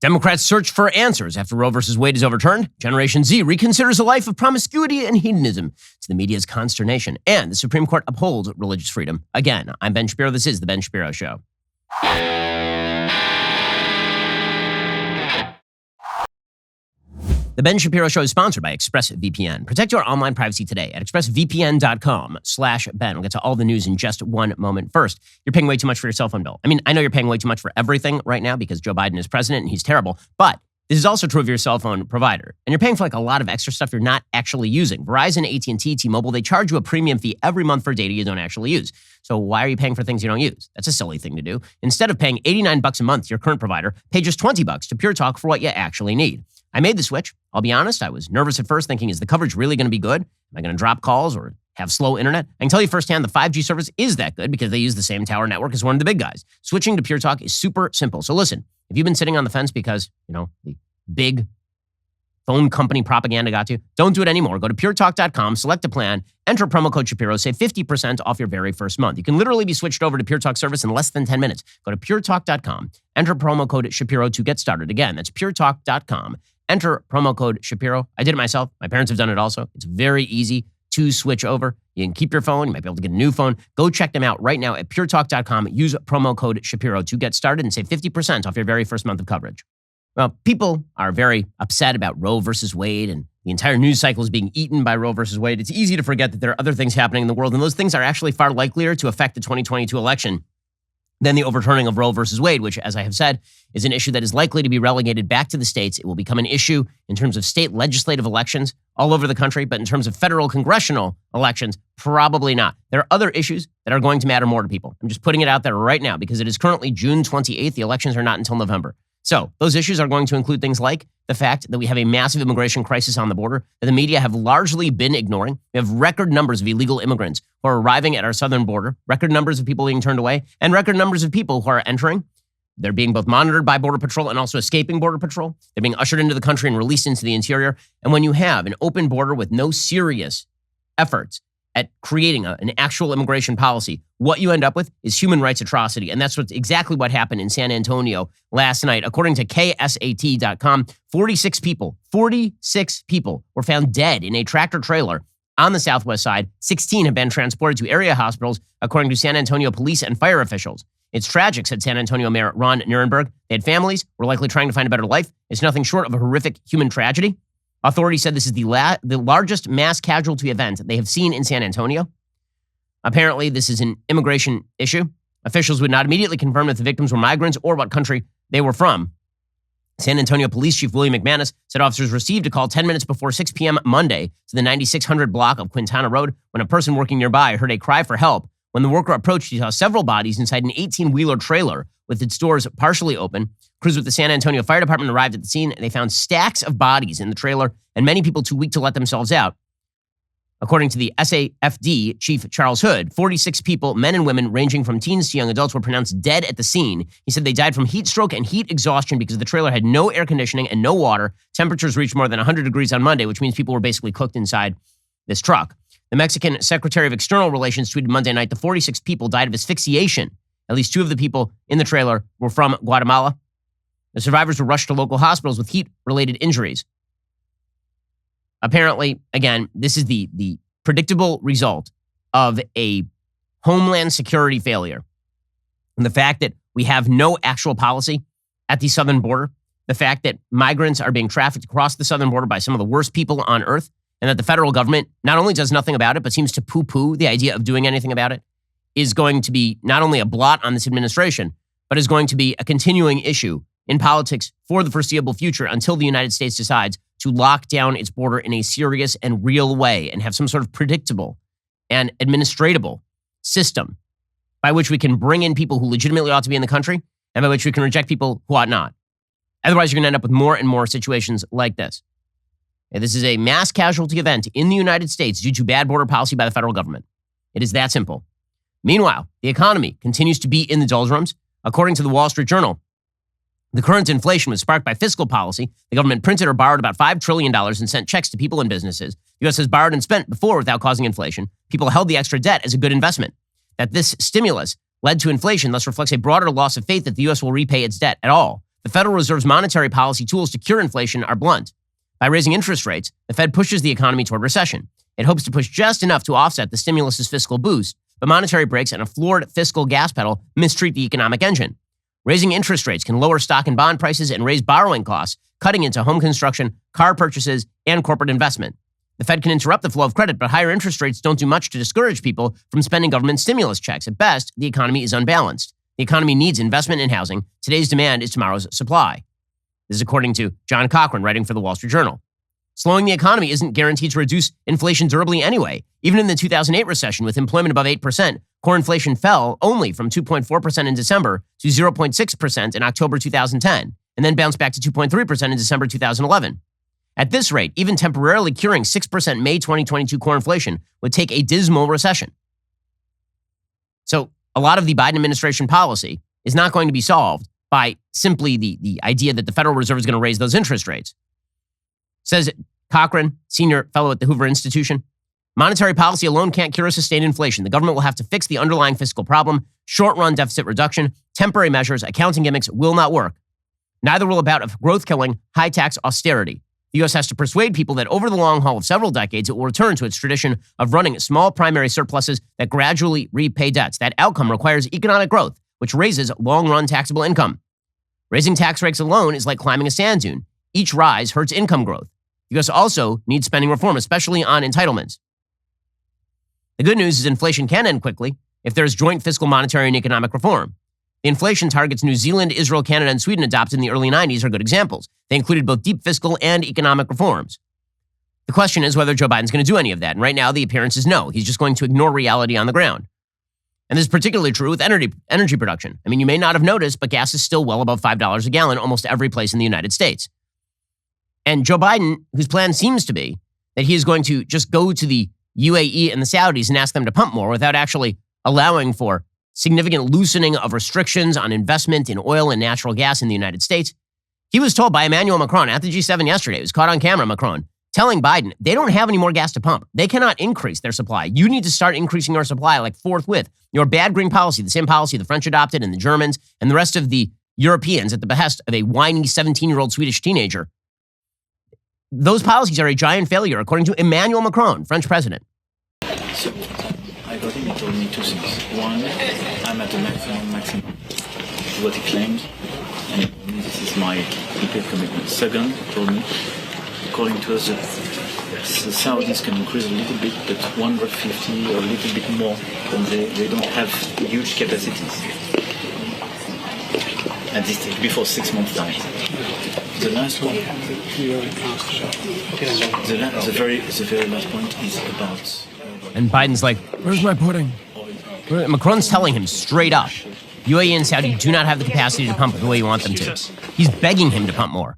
Democrats search for answers after Roe versus Wade is overturned. Generation Z reconsiders a life of promiscuity and hedonism to the media's consternation. And the Supreme Court upholds religious freedom. Again, I'm Ben Shapiro. This is The Ben Shapiro Show. The Ben Shapiro Show is sponsored by ExpressVPN. Protect your online privacy today at expressvpn.com/Ben. We'll get to all the news in just one moment. First, you're paying way too much for your cell phone bill. I mean, I know you're paying way too much for everything right now because Joe Biden is president and he's terrible, but this is also true of your cell phone provider. And you're paying for like a lot of extra stuff you're not actually using. Verizon, AT&T, T-Mobile, they charge you a premium fee every month for data you don't actually use. So why are you paying for things you don't use? That's a silly thing to do. Instead of paying $89 a month to your current provider, pay just $20 to Pure Talk for what you actually need. I made the switch. I'll be honest, I was nervous at first thinking, is the coverage really going to be good? Am I going to drop calls or have slow internet? I can tell you firsthand the 5G service is that good because they use the same tower network as one of the big guys. Switching to Pure Talk is super simple. So listen, if you've been sitting on the fence because, the big phone company propaganda got you, don't do it anymore. Go to puretalk.com, select a plan, enter promo code Shapiro, save 50% off your very first month. You can literally be switched over to Pure Talk service in less than 10 minutes. Go to puretalk.com, enter promo code Shapiro to get started. Again, that's puretalk.com. Enter promo code Shapiro. I did it myself. My parents have done it also. It's very easy to switch over. You can keep your phone. You might be able to get a new phone. Go check them out right now at puretalk.com. Use promo code Shapiro to get started and save 50% off your very first month of coverage. Well, people are very upset about Roe versus Wade, and the entire news cycle is being eaten by Roe versus Wade. It's easy to forget that there are other things happening in the world, and those things are actually far likelier to affect the 2022 election than the overturning of Roe versus Wade, which, as I have said, is an issue that is likely to be relegated back to the states. It will become an issue in terms of state legislative elections all over the country, but in terms of federal congressional elections, probably not. There are other issues that are going to matter more to people. I'm just putting it out there right now because it is currently June 28th. The elections are not until November. So those issues are going to include things like the fact that we have a massive immigration crisis on the border that the media have largely been ignoring. We have record numbers of illegal immigrants who are arriving at our southern border, record numbers of people being turned away, and record numbers of people who are entering. They're being both monitored by Border Patrol and also escaping Border Patrol. They're being ushered into the country and released into the interior. And when you have an open border with no serious efforts at creating an actual immigration policy, what you end up with is human rights atrocity. And that's exactly what happened in San Antonio last night. According to KSAT.com, 46 people were found dead in a tractor trailer on the southwest side. 16 have been transported to area hospitals, according to San Antonio police and fire officials. It's tragic, said San Antonio Mayor Ron Nirenberg. They had families, were likely trying to find a better life. It's nothing short of a horrific human tragedy. Authorities said this is the largest mass casualty event they have seen in San Antonio. Apparently, this is an immigration issue. Officials would not immediately confirm if the victims were migrants or what country they were from. San Antonio Police Chief William McManus said officers received a call 10 minutes before 6 p.m. Monday to the 9600 block of Quintana Road when a person working nearby heard a cry for help. When the worker approached, he saw several bodies inside an 18-wheeler trailer with its doors partially open. Crews with the San Antonio Fire Department arrived at the scene, and they found stacks of bodies in the trailer and many people too weak to let themselves out. According to the SAFD Chief Charles Hood, 46 people, men and women ranging from teens to young adults, were pronounced dead at the scene. He said they died from heat stroke and heat exhaustion because the trailer had no air conditioning and no water. Temperatures reached more than 100 degrees on Monday, which means people were basically cooked inside this truck. The Mexican Secretary of External Relations tweeted Monday night the 46 people died of asphyxiation. At least 2 of the people in the trailer were from Guatemala. The survivors were rushed to local hospitals with heat-related injuries. Apparently, again, this is the predictable result of a homeland security failure. And the fact that we have no actual policy at the southern border, the fact that migrants are being trafficked across the southern border by some of the worst people on earth, and that the federal government not only does nothing about it, but seems to poo-poo the idea of doing anything about it, is going to be not only a blot on this administration, but is going to be a continuing issue in politics for the foreseeable future until the United States decides to lock down its border in a serious and real way and have some sort of predictable and administratable system by which we can bring in people who legitimately ought to be in the country and by which we can reject people who ought not. Otherwise, you're going to end up with more and more situations like this. And this is a mass casualty event in the United States due to bad border policy by the federal government. It is that simple. Meanwhile, the economy continues to be in the doldrums. According to the Wall Street Journal, the current inflation was sparked by fiscal policy. The government printed or borrowed about $5 trillion and sent checks to people and businesses. The U.S. has borrowed and spent before without causing inflation. People held the extra debt as a good investment. That this stimulus led to inflation thus reflects a broader loss of faith that the U.S. will repay its debt at all. The Federal Reserve's monetary policy tools to cure inflation are blunt. By raising interest rates, the Fed pushes the economy toward recession. It hopes to push just enough to offset the stimulus's fiscal boost, but monetary brakes and a floored fiscal gas pedal mistreat the economic engine. Raising interest rates can lower stock and bond prices and raise borrowing costs, cutting into home construction, car purchases, and corporate investment. The Fed can interrupt the flow of credit, but higher interest rates don't do much to discourage people from spending government stimulus checks. At best, the economy is unbalanced. The economy needs investment in housing. Today's demand is tomorrow's supply. This is according to John Cochrane, writing for the Wall Street Journal. Slowing the economy isn't guaranteed to reduce inflation durably anyway. Even in the 2008 recession, with employment above 8%, core inflation fell only from 2.4% in December to 0.6% in October 2010, and then bounced back to 2.3% in December 2011. At this rate, even temporarily curing 6% May 2022 core inflation would take a dismal recession. So a lot of the Biden administration policy is not going to be solved by simply the idea that the Federal Reserve is going to raise those interest rates. Says Cochrane, senior fellow at the Hoover Institution, monetary policy alone can't cure or sustain inflation. The government will have to fix the underlying fiscal problem. Short-run deficit reduction, temporary measures, accounting gimmicks will not work. Neither will a bout of growth-killing, high-tax austerity. The U.S. has to persuade people that over the long haul of several decades, it will return to its tradition of running small primary surpluses that gradually repay debts. That outcome requires economic growth, which raises long-run taxable income. Raising tax rates alone is like climbing a sand dune. Each rise hurts income growth. The U.S. also needs spending reform, especially on entitlements. The good news is inflation can end quickly if there is joint fiscal, monetary, and economic reform. The inflation targets New Zealand, Israel, Canada, and Sweden adopted in the early 90s are good examples. They included both deep fiscal and economic reforms. The question is whether Joe Biden's going to do any of that. And right now, the appearance is no. He's just going to ignore reality on the ground. And this is particularly true with energy production. I mean, you may not have noticed, but gas is still well above $5 a gallon almost every place in the United States. And Joe Biden, whose plan seems to be that he is going to just go to the UAE and the Saudis and ask them to pump more without actually allowing for significant loosening of restrictions on investment in oil and natural gas in the United States. He was told by Emmanuel Macron at the G7 yesterday, it was caught on camera, Macron, telling Biden they don't have any more gas to pump. They cannot increase their supply. You need to start increasing your supply like forthwith. Your bad green policy, the same policy the French adopted and the Germans and the rest of the Europeans at the behest of a whiny 17-year-old Swedish teenager. Those policies are a giant failure, according to Emmanuel Macron, French president. So, I got him, he told me two things. One, I'm at the maximum, what he claimed, and this is my prepaid commitment. Second, he told me, according to us, the Saudis can increase a little bit, but 150 or a little bit more, and they don't have huge capacities at this stage, before 6 months' time. The last one, the very last point is about... And Biden's like, where's my pudding? Macron's telling him straight up, UAE and Saudi do not have the capacity to pump the way you want them to. He's begging him to pump more.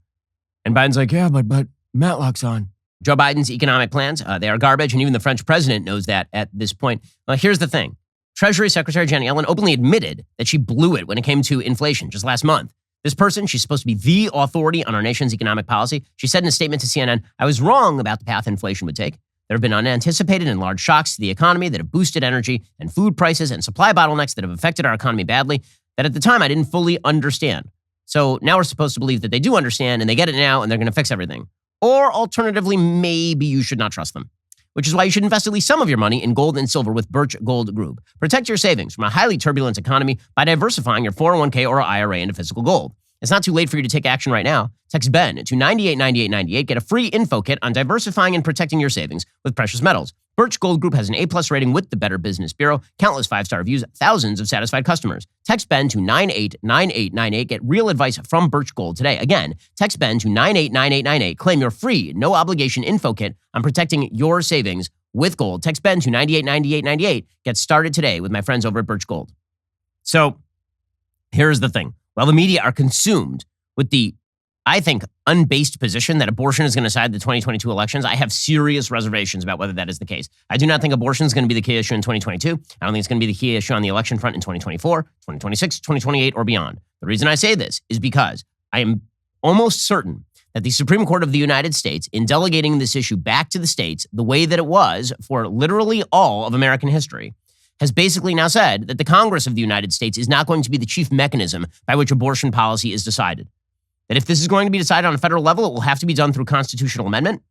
And Biden's like, yeah, but Matlock's on. Joe Biden's economic plans, they are garbage, and even the French president knows that at this point. Well, here's the thing. Treasury Secretary Janet Yellen openly admitted that she blew it when it came to inflation just last month. This person, she's supposed to be the authority on our nation's economic policy. She said in a statement to CNN, I was wrong about the path inflation would take. There have been unanticipated and large shocks to the economy that have boosted energy and food prices and supply bottlenecks that have affected our economy badly that at the time I didn't fully understand. So now we're supposed to believe that they do understand and they get it now and they're going to fix everything. Or alternatively, maybe you should not trust them, which is why you should invest at least some of your money in gold and silver with Birch Gold Group. Protect your savings from a highly turbulent economy by diversifying your 401k or IRA into physical gold. It's not too late for you to take action right now. Text BEN to 989898. Get a free info kit on diversifying and protecting your savings with precious metals. Birch Gold Group has an A+ rating with the Better Business Bureau, countless 5-star reviews, thousands of satisfied customers. Text BEN to 989898. Get real advice from Birch Gold today. Again, text BEN to 989898. Claim your free, no obligation info kit on protecting your savings with gold. Text BEN to 989898. Get started today with my friends over at Birch Gold. So here's the thing. While the media are consumed with the, I think, unbased position that abortion is going to decide the 2022 elections, I have serious reservations about whether that is the case. I do not think abortion is going to be the key issue in 2022. I don't think it's going to be the key issue on the election front in 2024, 2026, 2028, or beyond. The reason I say this is because I am almost certain that the Supreme Court of the United States, in delegating this issue back to the states the way that it was for literally all of American history, has basically now said that the Congress of the United States is not going to be the chief mechanism by which abortion policy is decided. that if this is going to be decided on a federal level, it will have to be done through constitutional amendment.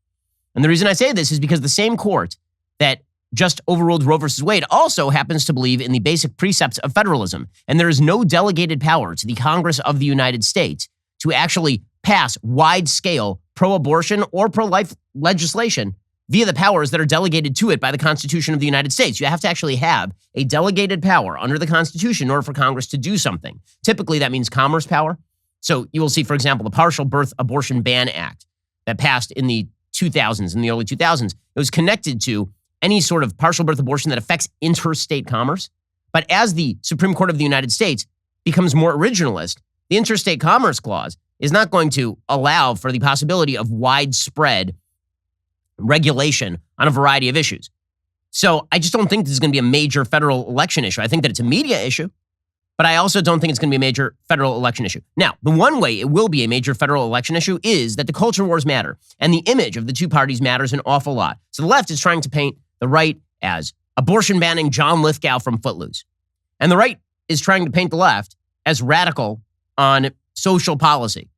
And the reason I say this is because the same court that just overruled Roe versus Wade also happens to believe in the basic precepts of federalism. And there is no delegated power to the Congress of the United States to actually pass wide-scale pro-abortion or pro-life legislation via the powers that are delegated to it by the Constitution of the United States. You have to actually have a delegated power under the Constitution in order for Congress to do something. Typically, that means commerce power. So you will see, for example, the Partial Birth Abortion Ban Act that passed in the 2000s, in the early 2000s. It was connected to any sort of partial birth abortion that affects interstate commerce. But as the Supreme Court of the United States becomes more originalist, the Interstate Commerce Clause is not going to allow for the possibility of widespread regulation on a variety of issues. So I just don't think this is going to be a major federal election issue. I think that it's a media issue, but I also don't think it's going to be a major federal election issue. Now, the one way it will be a major federal election issue is that the culture wars matter, and the image of the two parties matters an awful lot. So the left is trying to paint the right as abortion-banning John Lithgow from Footloose, and the right is trying to paint the left as radical on social policy.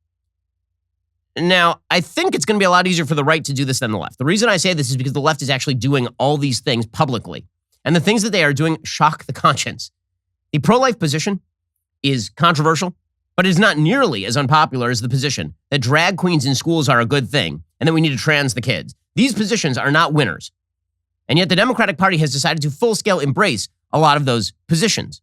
Now, I think it's going to be a lot easier for the right to do this than the left. The reason I say this is because the left is actually doing all these things publicly, and the things that they are doing shock the conscience. The pro-life position is controversial, but it is not nearly as unpopular as the position that drag queens in schools are a good thing and that we need to trans the kids. These positions are not winners. And yet the Democratic Party has decided to full-scale embrace a lot of those positions.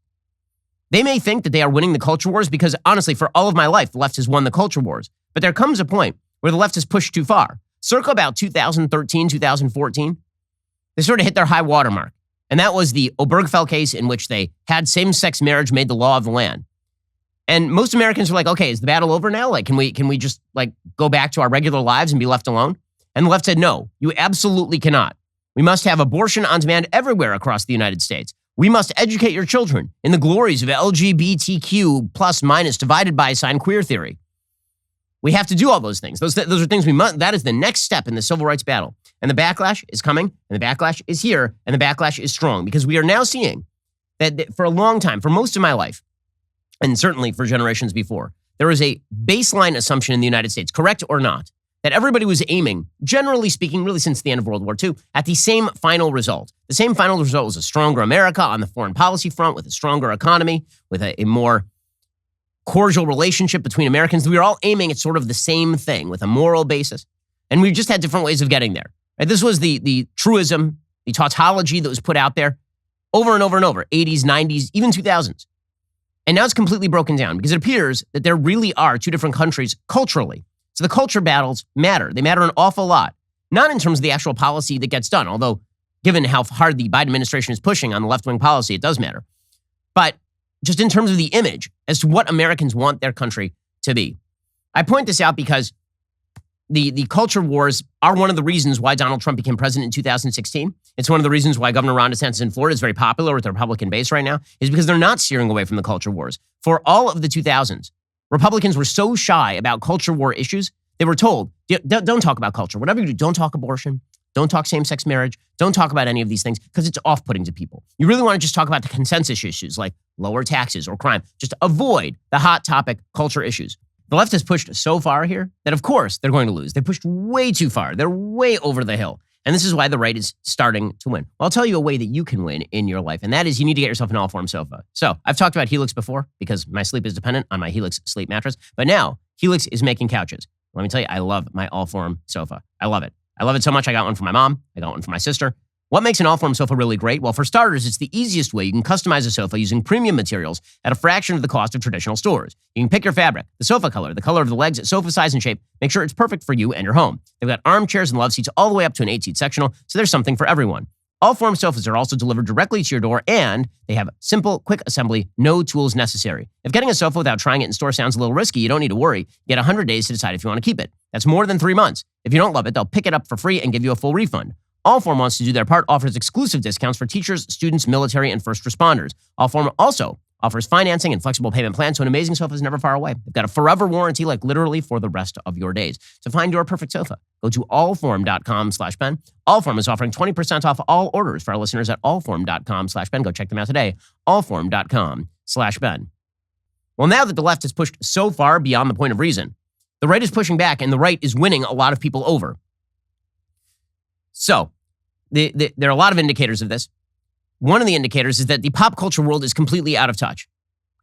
They may think that they are winning the culture wars because, honestly, for all of my life, the left has won the culture wars. But there comes a point where the left has pushed too far. Circa about 2013, 2014, they sort of hit their high watermark. And that was the Obergefell case in which they had same-sex marriage made the law of the land. And most Americans were like, okay, is the battle over now? Like, can we just like go back to our regular lives and be left alone? And the left said, no, you absolutely cannot. We must have abortion on demand everywhere across the United States. We must educate your children in the glories of LGBTQ plus minus divided by sign queer theory. We have to do all those things. Those are things we must. That is the next step in the civil rights battle. And the backlash is coming, and the backlash is here, and the backlash is strong because we are now seeing that for a long time, for most of my life, and certainly for generations before, there was a baseline assumption in the United States, correct or not, that everybody was aiming, generally speaking, really since the end of World War II, at the same final result. The same final result was a stronger America on the foreign policy front, with a stronger economy, with a more cordial relationship between Americans. We were all aiming at sort of the same thing with a moral basis. And we just had different ways of getting there. Right? This was the truism, the tautology that was put out there over and over and over, 80s, 90s, even 2000s. And now it's completely broken down because it appears that there really are two different countries culturally. So the culture battles matter. They matter an awful lot. Not in terms of the actual policy that gets done, although given how hard the Biden administration is pushing on the left-wing policy, it does matter. But just in terms of the image as to what Americans want their country to be. I point this out because the culture wars are one of the reasons why Donald Trump became president in 2016. It's one of the reasons why Governor Ron DeSantis in Florida is very popular with the Republican base right now, is because they're not steering away from the culture wars. For all of the 2000s, Republicans were so shy about culture war issues, they were told, don't talk about culture. Whatever you do, don't talk abortion, don't talk same-sex marriage, don't talk about any of these things because it's off-putting to people. You really want to just talk about the consensus issues like lower taxes or crime. Just avoid the hot topic culture issues. The left has pushed so far here that, of course, they're going to lose. They pushed way too far. They're way over the hill. And this is why the right is starting to win. Well, I'll tell you a way that you can win in your life, and that is you need to get yourself an all-form sofa. So I've talked about Helix before because my sleep is dependent on my Helix sleep mattress, but now Helix is making couches. Let me tell you, I love my all-form sofa. I love it. I love it so much I got one for my mom. I got one for my sister. What makes an all-form sofa really great? Well, for starters, it's the easiest way you can customize a sofa using premium materials at a fraction of the cost of traditional stores. You can pick your fabric, the sofa color, the color of the legs, sofa size and shape. Make sure it's perfect for you and your home. They've got armchairs and love seats all the way up to an 8-seat sectional, so there's something for everyone. All-form sofas are also delivered directly to your door, and they have simple, quick assembly, no tools necessary. If getting a sofa without trying it in store sounds a little risky, you don't need to worry. You get 100 days to decide if you want to keep it. That's more than 3 months. If you don't love it, they'll pick it up for free and give you a full refund. Allform wants to do their part, offers exclusive discounts for teachers, students, military, and first responders. Allform also offers financing and flexible payment plans, so an amazing sofa is never far away. They've got a forever warranty, like literally for the rest of your days. To find your perfect sofa, go to allform.com/Ben. Allform is offering 20% off all orders for our listeners at allform.com/Ben. Go check them out today. Allform.com/Ben. Well, now that the left has pushed so far beyond the point of reason, The right is pushing back, and the right is winning a lot of people over. So there are a lot of indicators of this. One of the indicators is that the pop culture world is completely out of touch.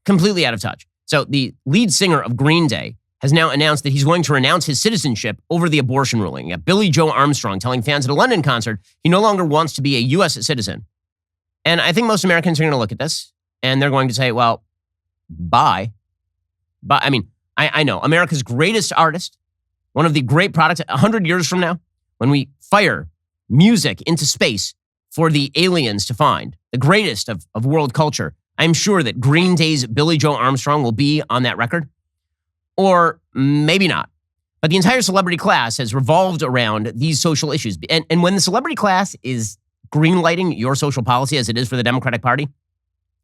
Completely out of touch. So the lead singer of Green Day has now announced that he's going to renounce his citizenship over the abortion ruling. You got Billy Joe Armstrong telling fans at a London concert he no longer wants to be a U.S. citizen. And I think most Americans are going to look at this, and they're going to say, well, bye. But I mean, I know America's greatest artist, one of the great products 100 years from now, when we fire music into space for the aliens to find, the greatest of world culture, I'm sure that Green Day's Billy Joe Armstrong will be on that record. Or maybe not. But the entire celebrity class has revolved around these social issues. And when the celebrity class is greenlighting your social policy as it is for the Democratic Party,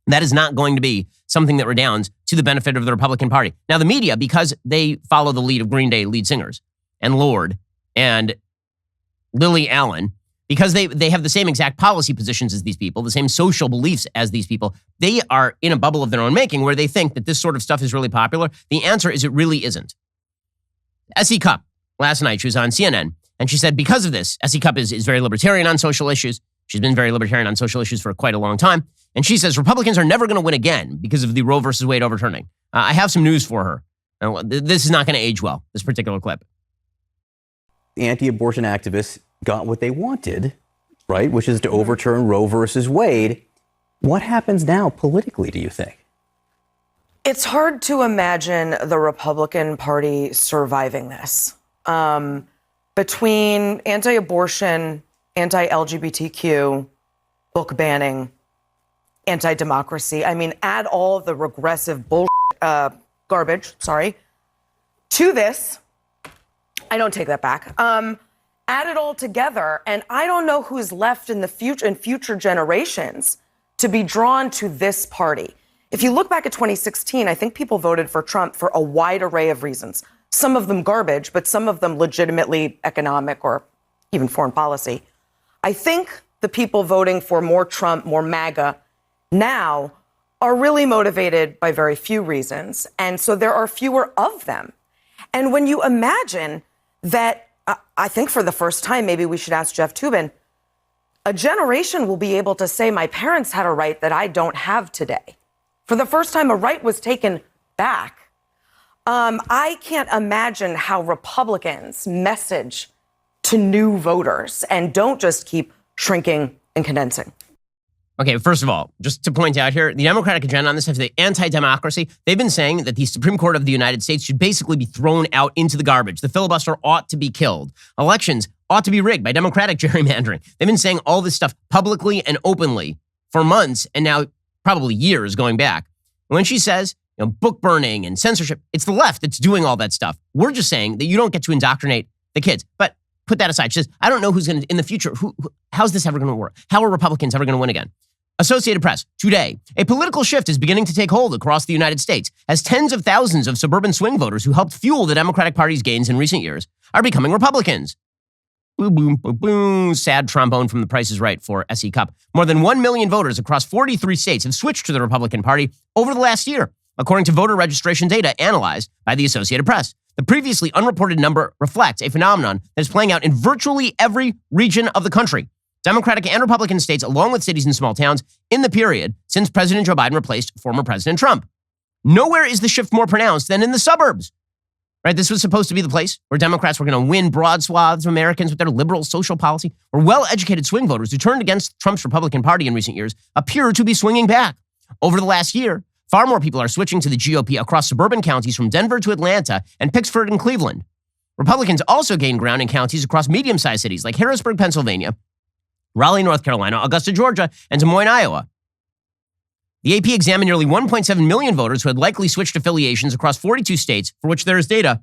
that is not going to be something that redounds to the benefit of the Republican Party. Now, the media, because they follow the lead of Green Day lead singers and Lorde and Lily Allen, because they have the same exact policy positions as these people, the same social beliefs as these people, they are in a bubble of their own making where they think that this sort of stuff is really popular. The answer is it really isn't. S.E. Cupp, last night, she was on CNN, and she said because of this, S.E. Cupp is very libertarian on social issues. She's been very libertarian on social issues for quite a long time. And she says Republicans are never going to win again because of the Roe versus Wade overturning. I have some news for her. Now, this is not going to age well, this particular clip. The anti-abortion activists got what they wanted, right, which is to overturn Roe versus Wade. What happens now politically, do you think? It's hard to imagine the Republican Party surviving this. Between anti-abortion, anti-LGBTQ, book banning, anti-democracy, I mean, add all the regressive garbage, to this. I don't take that back. Add it all together, and I don't know who's left in the future generations to be drawn to this party. If you look back at 2016, I think people voted for Trump for a wide array of reasons. Some of them garbage, but some of them legitimately economic or even foreign policy. I think the people voting for more Trump, more MAGA now are really motivated by very few reasons. And so there are fewer of them. And when you imagine that, I think for the first time, maybe we should ask Jeff Toobin, a generation will be able to say, my parents had a right that I don't have today. For the first time, a right was taken back. I can't imagine how Republicans message to new voters and don't just keep shrinking and condensing. Okay, first of all, just to point out here, the Democratic agenda on this is the anti-democracy. They've been saying that the Supreme Court of the United States should basically be thrown out into the garbage. The filibuster ought to be killed. Elections ought to be rigged by Democratic gerrymandering. They've been saying all this stuff publicly and openly for months and now probably years going back. When she says, book burning and censorship, it's the left that's doing all that stuff. We're just saying that you don't get to indoctrinate the kids. But put that aside. She says, I don't know who's going to, in the future, how's this ever going to work? How are Republicans ever going to win again? Associated Press, today, a political shift is beginning to take hold across the United States as tens of thousands of suburban swing voters who helped fuel the Democratic Party's gains in recent years are becoming Republicans. Boom, boom, boom, boom. Sad trombone from The Price is Right for S.E. Cupp. More than 1 million voters across 43 states have switched to the Republican Party over the last year, according to voter registration data analyzed by the Associated Press. The previously unreported number reflects a phenomenon that is playing out in virtually every region of the country. Democratic and Republican states, along with cities and small towns, in the period since President Joe Biden replaced former President Trump. Nowhere is the shift more pronounced than in the suburbs. Right? This was supposed to be the place where Democrats were going to win broad swaths of Americans with their liberal social policy, where well-educated swing voters who turned against Trump's Republican Party in recent years appear to be swinging back. Over the last year, far more people are switching to the GOP across suburban counties from Denver to Atlanta and Pittsburgh and Cleveland. Republicans also gained ground in counties across medium-sized cities like Harrisburg, Pennsylvania, Raleigh, North Carolina, Augusta, Georgia, and Des Moines, Iowa. The AP examined nearly 1.7 million voters who had likely switched affiliations across 42 states for which there is data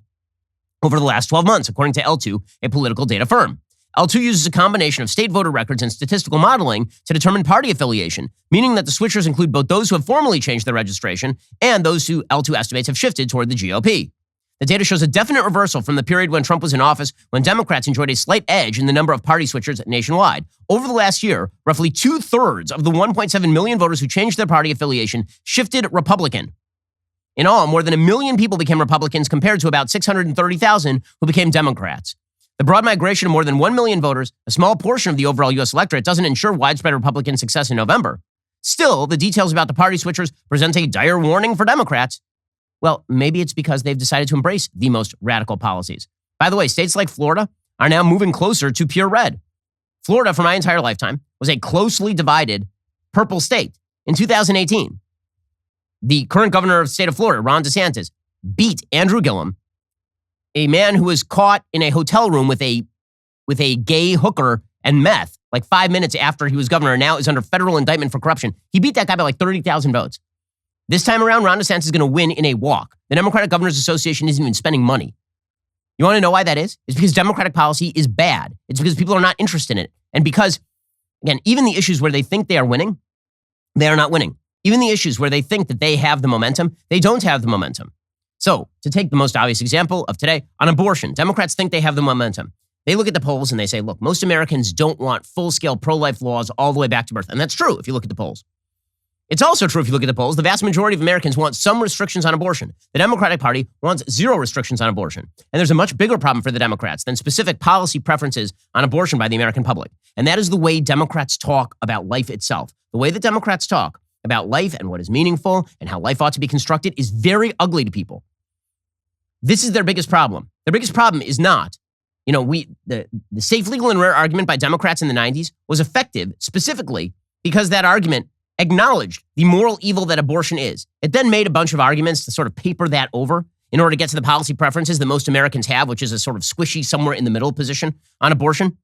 over the last 12 months, according to L2, a political data firm. L2 uses a combination of state voter records and statistical modeling to determine party affiliation, meaning that the switchers include both those who have formally changed their registration and those who L2 estimates have shifted toward the GOP. The data shows a definite reversal from the period when Trump was in office, when Democrats enjoyed a slight edge in the number of party switchers nationwide. Over the last year, roughly 2/3 of the 1.7 million voters who changed their party affiliation shifted Republican. In all, more than 1 million people became Republicans compared to about 630,000 who became Democrats. The broad migration of more than 1 million voters, a small portion of the overall U.S. electorate, doesn't ensure widespread Republican success in November. Still, the details about the party switchers present a dire warning for Democrats. Well, maybe it's because they've decided to embrace the most radical policies. By the way, states like Florida are now moving closer to pure red. Florida, for my entire lifetime, was a closely divided purple state. In 2018, the current governor of the state of Florida, Ron DeSantis, beat Andrew Gillum, a man who was caught in a hotel room with a gay hooker and meth, like 5 minutes after he was governor, and now is under federal indictment for corruption. He beat that guy by like 30,000 votes. This time around, Ron DeSantis is going to win in a walk. The Democratic Governors Association isn't even spending money. You want to know why that is? It's because Democratic policy is bad. It's because people are not interested in it. And because, again, even the issues where they think they are winning, they are not winning. Even the issues where they think that they have the momentum, they don't have the momentum. So, to take the most obvious example of today, on abortion, Democrats think they have the momentum. They look at the polls and they say, look, most Americans don't want full-scale pro-life laws all the way back to birth. And that's true if you look at the polls. It's also true if you look at the polls. The vast majority of Americans want some restrictions on abortion. The Democratic Party wants zero restrictions on abortion. And there's a much bigger problem for the Democrats than specific policy preferences on abortion by the American public. And that is the way Democrats talk about life itself. The way that Democrats talk about life and what is meaningful and how life ought to be constructed is very ugly to people. This is their biggest problem. Their biggest problem is not, the safe, legal, and rare argument by Democrats in the 90s was effective specifically because that argument acknowledged the moral evil that abortion is. It then made a bunch of arguments to sort of paper that over in order to get to the policy preferences that most Americans have, which is a sort of squishy, somewhere in the middle position on abortion.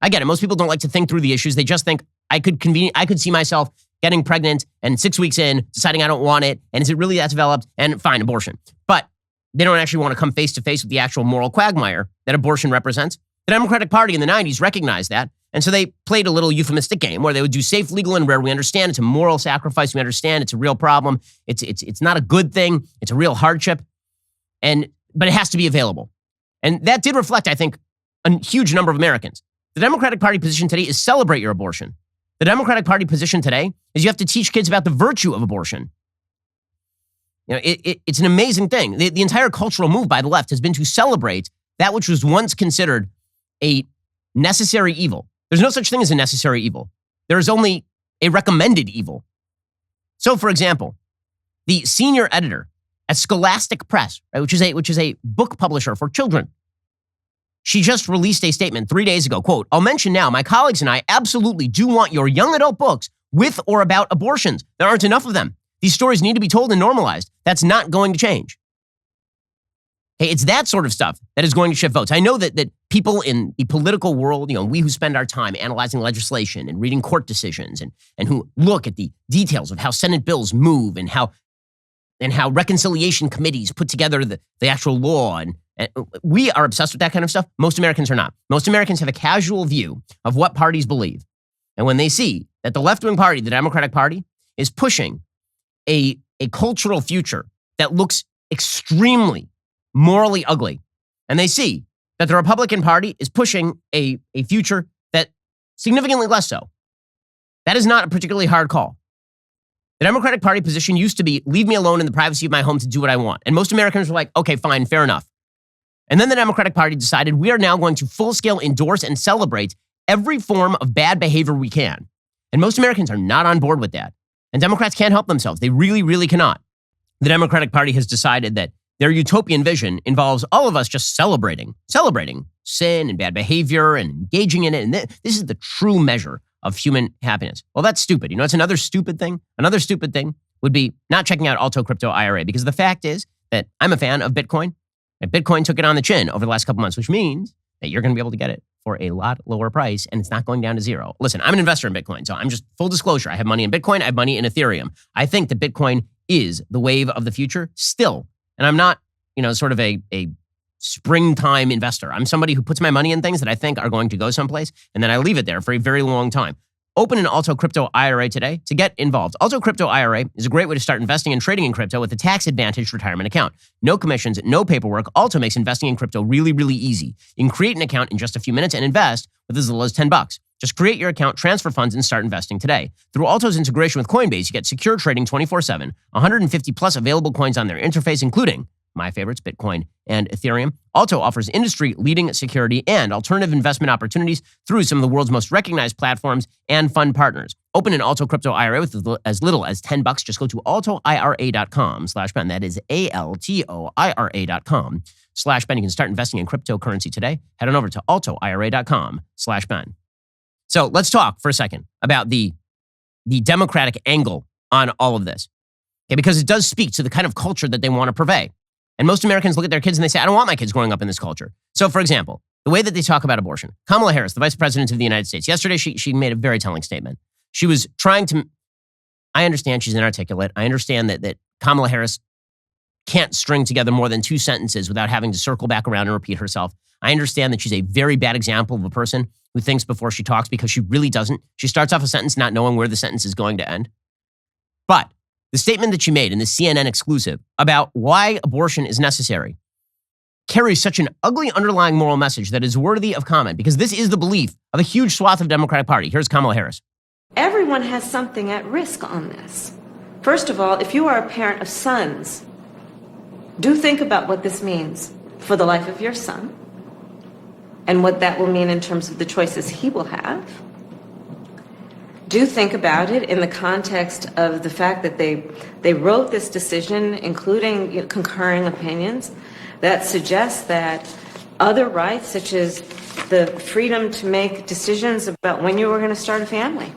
I get it. Most people don't like to think through the issues. They just think, I could see myself getting pregnant and 6 weeks in, deciding I don't want it, and is it really that developed? And fine, abortion. But they don't actually want to come face to face with the actual moral quagmire that abortion represents. The Democratic Party in the 90s recognized that, and so they played a little euphemistic game where they would do safe, legal, and rare. We understand it's a moral sacrifice. We understand it's a real problem. It's not a good thing. It's a real hardship, but it has to be available. And that did reflect, I think, a huge number of Americans. The Democratic Party position today is celebrate your abortion. The Democratic Party position today is you have to teach kids about the virtue of abortion. It's an amazing thing. The entire cultural move by the left has been to celebrate that which was once considered a necessary evil. There's no such thing as a necessary evil. There is only a recommended evil. So, for example, the senior editor at Scholastic Press, right, which is a book publisher for children, she just released a statement 3 days ago, quote, "I'll mention now, my colleagues and I absolutely do want your young adult books with or about abortions. There aren't enough of them. These stories need to be told and normalized. That's not going to change." Hey, it's that sort of stuff that is going to shift votes. I know that people in the political world, we who spend our time analyzing legislation and reading court decisions and who look at the details of how Senate bills move and how reconciliation committees put together the actual law, and we are obsessed with that kind of stuff. Most Americans are not. Most Americans have a casual view of what parties believe. And when they see that the left-wing party, the Democratic Party, is pushing a cultural future that looks extremely morally ugly, and they see that the Republican Party is pushing a future that significantly less so, that is not a particularly hard call. The Democratic Party position used to be, leave me alone in the privacy of my home to do what I want. And most Americans were like, okay, fine, fair enough. And then the Democratic Party decided we are now going to full-scale endorse and celebrate every form of bad behavior we can. And most Americans are not on board with that. And Democrats can't help themselves. They really, really cannot. The Democratic Party has decided that their utopian vision involves all of us just celebrating sin and bad behavior and engaging in it. And this is the true measure of human happiness. Well, that's stupid. It's another stupid thing. Another stupid thing would be not checking out Alto Crypto IRA, because the fact is that I'm a fan of Bitcoin, and Bitcoin took it on the chin over the last couple months, which means that you're going to be able to get it for a lot lower price, and it's not going down to zero. Listen, I'm an investor in Bitcoin, so I'm just full disclosure. I have money in Bitcoin. I have money in Ethereum. I think that Bitcoin is the wave of the future still. And I'm not, sort of a springtime investor. I'm somebody who puts my money in things that I think are going to go someplace, and then I leave it there for a very long time. Open an Alto Crypto IRA today to get involved. Alto Crypto IRA is a great way to start investing and trading in crypto with a tax-advantaged retirement account. No commissions, no paperwork. Alto makes investing in crypto really, really easy. You can create an account in just a few minutes and invest with as little as $10. Just create your account, transfer funds, and start investing today. Through Alto's integration with Coinbase, you get secure trading 24/7, 150 plus available coins on their interface, including my favorites, Bitcoin and Ethereum. Alto offers industry-leading security and alternative investment opportunities through some of the world's most recognized platforms and fund partners. Open an Alto crypto IRA with as little as $10. Just go to altoira.com/Ben. That is altoira.com/Ben. You can start investing in cryptocurrency today. Head on over to altoira.com/Ben. So let's talk for a second about the Democratic angle on all of this. Okay, because it does speak to the kind of culture that they want to purvey. And most Americans look at their kids and they say, I don't want my kids growing up in this culture. So, for example, the way that they talk about abortion. Kamala Harris, the vice president of the United States, yesterday she made a very telling statement. She was trying to, I understand she's inarticulate. I understand that Kamala Harris can't string together more than 2 sentences without having to circle back around and repeat herself. I understand that she's a very bad example of a person who thinks before she talks because she really doesn't. She starts off a sentence not knowing where the sentence is going to end. But the statement that she made in the CNN exclusive about why abortion is necessary carries such an ugly underlying moral message that is worthy of comment, because this is the belief of a huge swath of the Democratic Party. Here's Kamala Harris. Everyone has something at risk on this. First of all, if you are a parent of sons, do think about what this means for the life of your son and what that will mean in terms of the choices he will have. Do think about it in the context of the fact that they wrote this decision, including concurring opinions, that suggest that other rights, such as the freedom to make decisions about when you were going to start a family,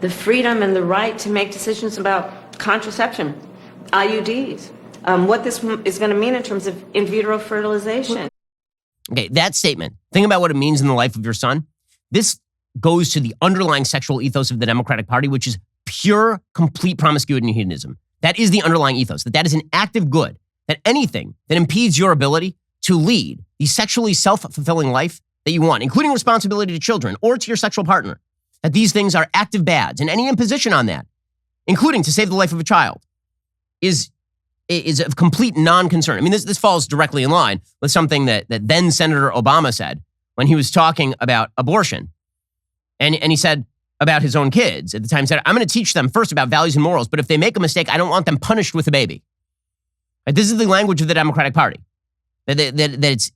the freedom and the right to make decisions about contraception, IUDs, what this is going to mean in terms of in vitro fertilization. Okay, that statement, think about what it means in the life of your son. This goes to the underlying sexual ethos of the Democratic Party, which is pure, complete promiscuity and hedonism. That is the underlying ethos, that is an active good, that anything that impedes your ability to lead the sexually self-fulfilling life that you want, including responsibility to children or to your sexual partner, that these things are active bads, and any imposition on that, including to save the life of a child, is of complete non-concern. I mean, this falls directly in line with something that then Senator Obama said when he was talking about abortion. And he said about his own kids at the time, said, I'm going to teach them first about values and morals, but if they make a mistake, I don't want them punished with a baby. Right? This is the language of the Democratic Party. That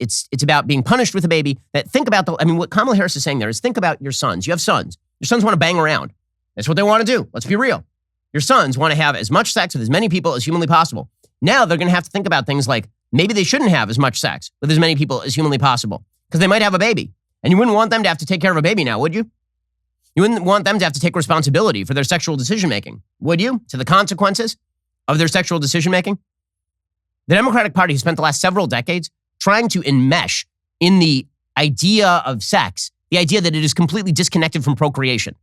it's about being punished with a baby. That think about what Kamala Harris is saying there is think about your sons. You have sons. Your sons want to bang around. That's what they want to do. Let's be real. Your sons want to have as much sex with as many people as humanly possible. Now they're going to have to think about things like maybe they shouldn't have as much sex with as many people as humanly possible because they might have a baby. And you wouldn't want them to have to take care of a baby now, would you? You wouldn't want them to have to take responsibility for their sexual decision-making, would you? To the consequences of their sexual decision-making? The Democratic Party has spent the last several decades trying to enmesh in the idea of sex, the idea that it is completely disconnected from procreation,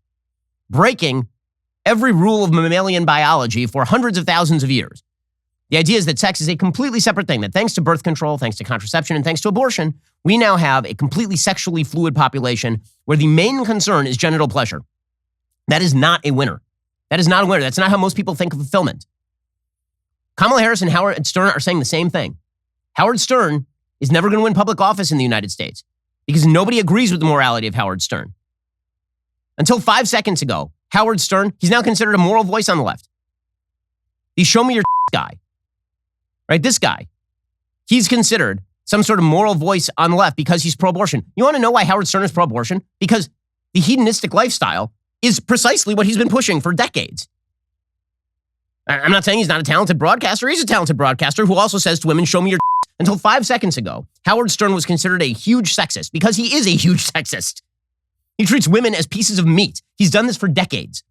breaking every rule of mammalian biology for hundreds of thousands of years. The idea is that sex is a completely separate thing, that thanks to birth control, thanks to contraception, and thanks to abortion, we now have a completely sexually fluid population where the main concern is genital pleasure. That is not a winner. That is not a winner. That's not how most people think of fulfillment. Kamala Harris and Howard Stern are saying the same thing. Howard Stern is never going to win public office in the United States because nobody agrees with the morality of Howard Stern. Until 5 seconds ago, Howard Stern, he's now considered a moral voice on the left. The show me your guy. Right? This guy, he's considered some sort of moral voice on the left because he's pro-abortion. You want to know why Howard Stern is pro-abortion? Because the hedonistic lifestyle is precisely what he's been pushing for decades. I'm not saying he's not a talented broadcaster. He's a talented broadcaster who also says to women, show me your Until 5 seconds ago, Howard Stern was considered a huge sexist because he is a huge sexist. He treats women as pieces of meat. He's done this for decades.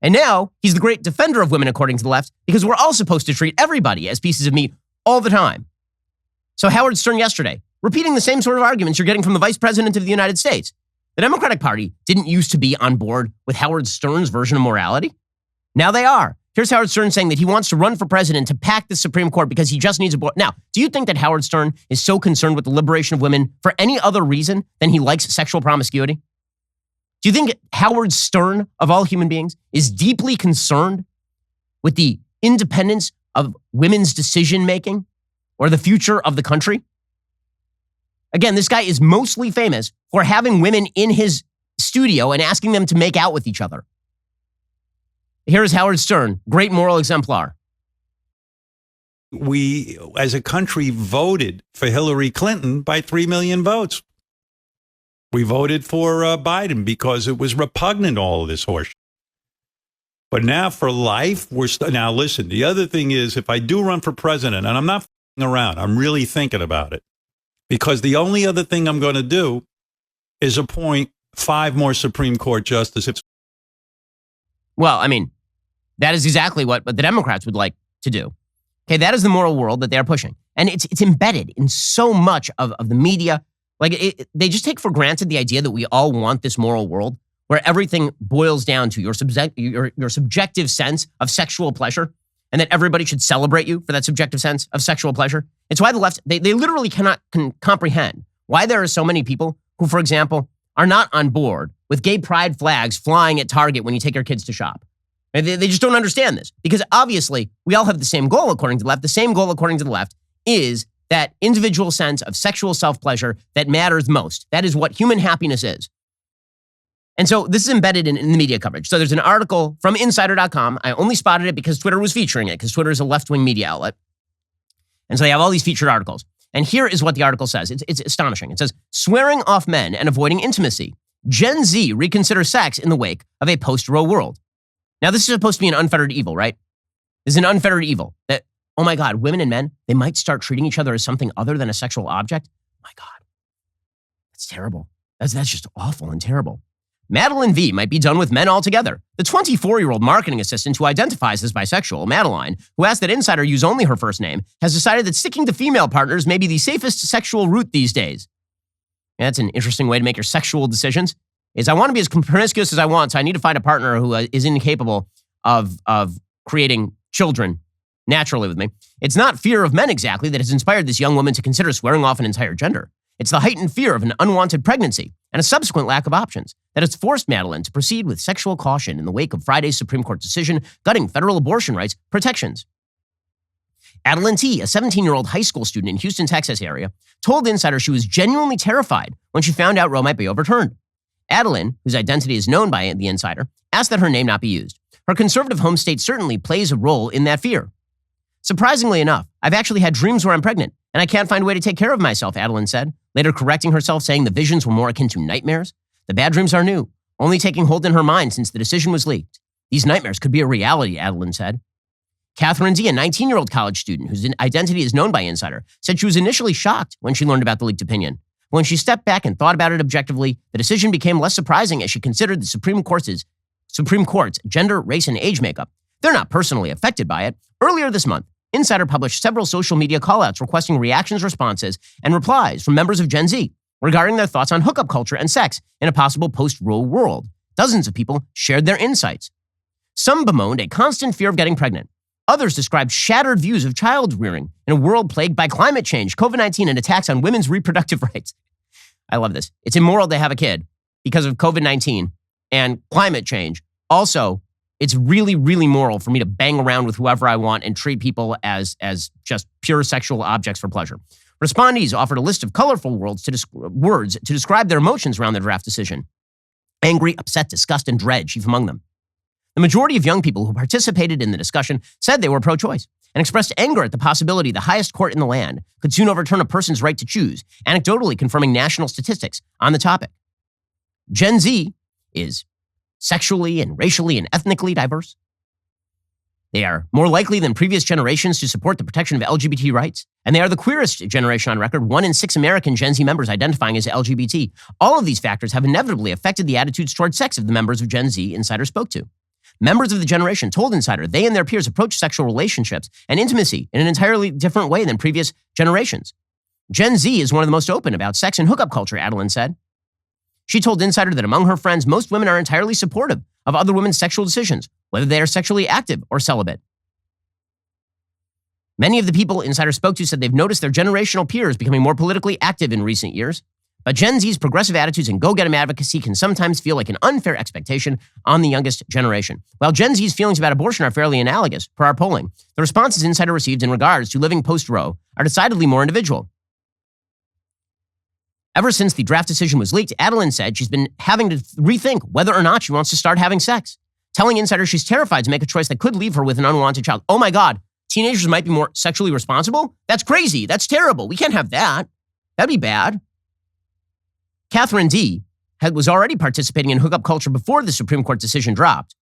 And now he's the great defender of women, according to the left, because we're all supposed to treat everybody as pieces of meat all the time. So Howard Stern yesterday, repeating the same sort of arguments you're getting from the vice president of the United States. The Democratic Party didn't used to be on board with Howard Stern's version of morality. Now they are. Here's Howard Stern saying that he wants to run for president to pack the Supreme Court because he just needs a board. Now, do you think that Howard Stern is so concerned with the liberation of women for any other reason than he likes sexual promiscuity? Do you think Howard Stern, of all human beings, is deeply concerned with the independence of women's decision-making or the future of the country? Again, this guy is mostly famous for having women in his studio and asking them to make out with each other. Here is Howard Stern, great moral exemplar. We, as a country, voted for Hillary Clinton by 3 million votes. We voted for Biden because it was repugnant, all of this horseshit. But now for life, now listen, the other thing is, if I do run for president, and I'm not f***ing around, I'm really thinking about it, because the only other thing I'm going to do is appoint 5 more Supreme Court justices. Well, I mean, that is exactly what the Democrats would like to do. Okay, that is the moral world that they're pushing. And it's embedded in so much of the media. Like, they just take for granted the idea that we all want this moral world where everything boils down to your subjective sense of sexual pleasure, and that everybody should celebrate you for that subjective sense of sexual pleasure. It's why the left, they literally cannot comprehend why there are so many people who, for example, are not on board with gay pride flags flying at Target when you take your kids to shop. And they just don't understand this, because obviously we all have the same goal according to the left. The same goal according to the left is that individual sense of sexual self-pleasure that matters most. That is what human happiness is. And so this is embedded in the media coverage. So there's an article from insider.com. I only spotted it because Twitter was featuring it, because Twitter is a left-wing media outlet. And so they have all these featured articles. And here is what the article says. It's astonishing. It says, swearing off men and avoiding intimacy. Gen Z reconsider sex in the wake of a post-Roe world. Now, this is supposed to be an unfettered evil, right? This is an unfettered evil that, oh my God, women and men, they might start treating each other as something other than a sexual object. My God, that's terrible. That's just awful and terrible. Madeline V might be done with men altogether. The 24-year-old marketing assistant who identifies as bisexual, Madeline, who asked that Insider use only her first name, has decided that sticking to female partners may be the safest sexual route these days. Yeah, that's an interesting way to make your sexual decisions. I want to be as promiscuous as I want, so I need to find a partner who is incapable of creating children naturally with me. It's not fear of men exactly that has inspired this young woman to consider swearing off an entire gender. It's the heightened fear of an unwanted pregnancy and a subsequent lack of options that has forced Madeline to proceed with sexual caution in the wake of Friday's Supreme Court decision gutting federal abortion rights protections. Adeline T., a 17-year-old high school student in Houston, Texas area, told Insider she was genuinely terrified when she found out Roe might be overturned. Adeline, whose identity is known by the Insider, asked that her name not be used. Her conservative home state certainly plays a role in that fear. Surprisingly enough, I've actually had dreams where I'm pregnant, and I can't find a way to take care of myself, Adeline said, later correcting herself, saying the visions were more akin to nightmares. The bad dreams are new, only taking hold in her mind since the decision was leaked. These nightmares could be a reality, Adeline said. Catherine D., a 19-year-old college student whose identity is known by Insider, said she was initially shocked when she learned about the leaked opinion. When she stepped back and thought about it objectively, the decision became less surprising as she considered the Supreme Court's gender, race, and age makeup. They're not personally affected by it. Earlier this month, Insider published several social media callouts requesting reactions, responses, and replies from members of Gen Z regarding their thoughts on hookup culture and sex in a possible post-Roe world. Dozens of people shared their insights. Some bemoaned a constant fear of getting pregnant. Others described shattered views of child rearing in a world plagued by climate change, COVID-19, and attacks on women's reproductive rights. I love this. It's immoral to have a kid because of COVID-19 and climate change. Also, it's really, really moral for me to bang around with whoever I want and treat people as just pure sexual objects for pleasure. Respondees offered a list of colorful words to describe their emotions around the draft decision. Angry, upset, disgust, and dread, chief among them. The majority of young people who participated in the discussion said they were pro-choice and expressed anger at the possibility the highest court in the land could soon overturn a person's right to choose, anecdotally confirming national statistics on the topic. Gen Z is sexually and racially and ethnically diverse. They are more likely than previous generations to support the protection of LGBT rights, and they are the queerest generation on record, 1 in 6 American Gen Z members identifying as LGBT. All of these factors have inevitably affected the attitudes toward sex of the members of Gen Z Insider spoke to. Members of the generation told Insider they and their peers approach sexual relationships and intimacy in an entirely different way than previous generations. Gen Z is one of the most open about sex and hookup culture, Adeline said. She told Insider that among her friends, most women are entirely supportive of other women's sexual decisions, whether they are sexually active or celibate. Many of the people Insider spoke to said they've noticed their generational peers becoming more politically active in recent years. But Gen Z's progressive attitudes and go-get-em advocacy can sometimes feel like an unfair expectation on the youngest generation. While Gen Z's feelings about abortion are fairly analogous, per our polling, the responses Insider received in regards to living post-Roe are decidedly more individual. Ever since the draft decision was leaked, Adeline said she's been having to rethink whether or not she wants to start having sex, telling insiders she's terrified to make a choice that could leave her with an unwanted child. Oh my God, teenagers might be more sexually responsible? That's crazy. That's terrible. We can't have that. That'd be bad. Catherine D. was already participating in hookup culture before the Supreme Court decision dropped.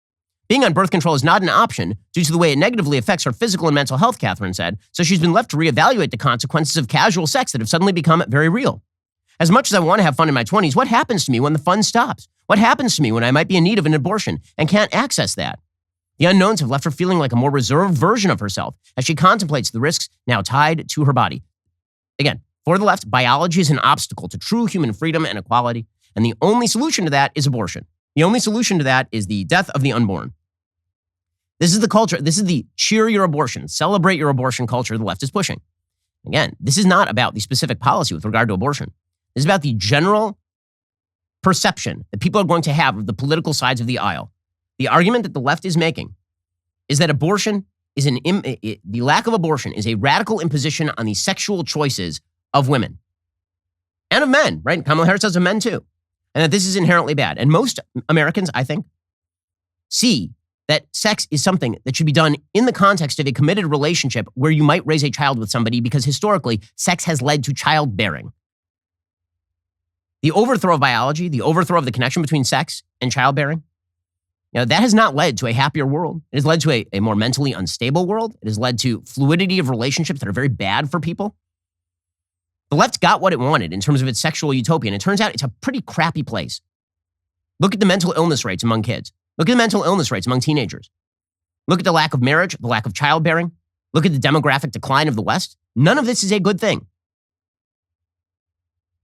Being on birth control is not an option due to the way it negatively affects her physical and mental health, Catherine said, so she's been left to reevaluate the consequences of casual sex that have suddenly become very real. As much as I want to have fun in my 20s, what happens to me when the fun stops? What happens to me when I might be in need of an abortion and can't access that? The unknowns have left her feeling like a more reserved version of herself as she contemplates the risks now tied to her body. Again, for the left, biology is an obstacle to true human freedom and equality, and the only solution to that is abortion. The only solution to that is the death of the unborn. This is the culture, this is the cheer your abortion, celebrate your abortion culture the left is pushing. Again, this is not about the specific policy with regard to abortion. This is about the general perception that people are going to have of the political sides of the aisle. The argument that the left is making is that abortion is the lack of abortion is a radical imposition on the sexual choices of women and of men, right? Kamala Harris says of men too. And that this is inherently bad. And most Americans, I think, see that sex is something that should be done in the context of a committed relationship where you might raise a child with somebody because historically, sex has led to childbearing. The overthrow of biology, the overthrow of the connection between sex and childbearing, that has not led to a happier world. It has led to a more mentally unstable world. It has led to fluidity of relationships that are very bad for people. The left got what it wanted in terms of its sexual utopia, and it turns out it's a pretty crappy place. Look at the mental illness rates among kids. Look at the mental illness rates among teenagers. Look at the lack of marriage, the lack of childbearing. Look at the demographic decline of the West. None of this is a good thing.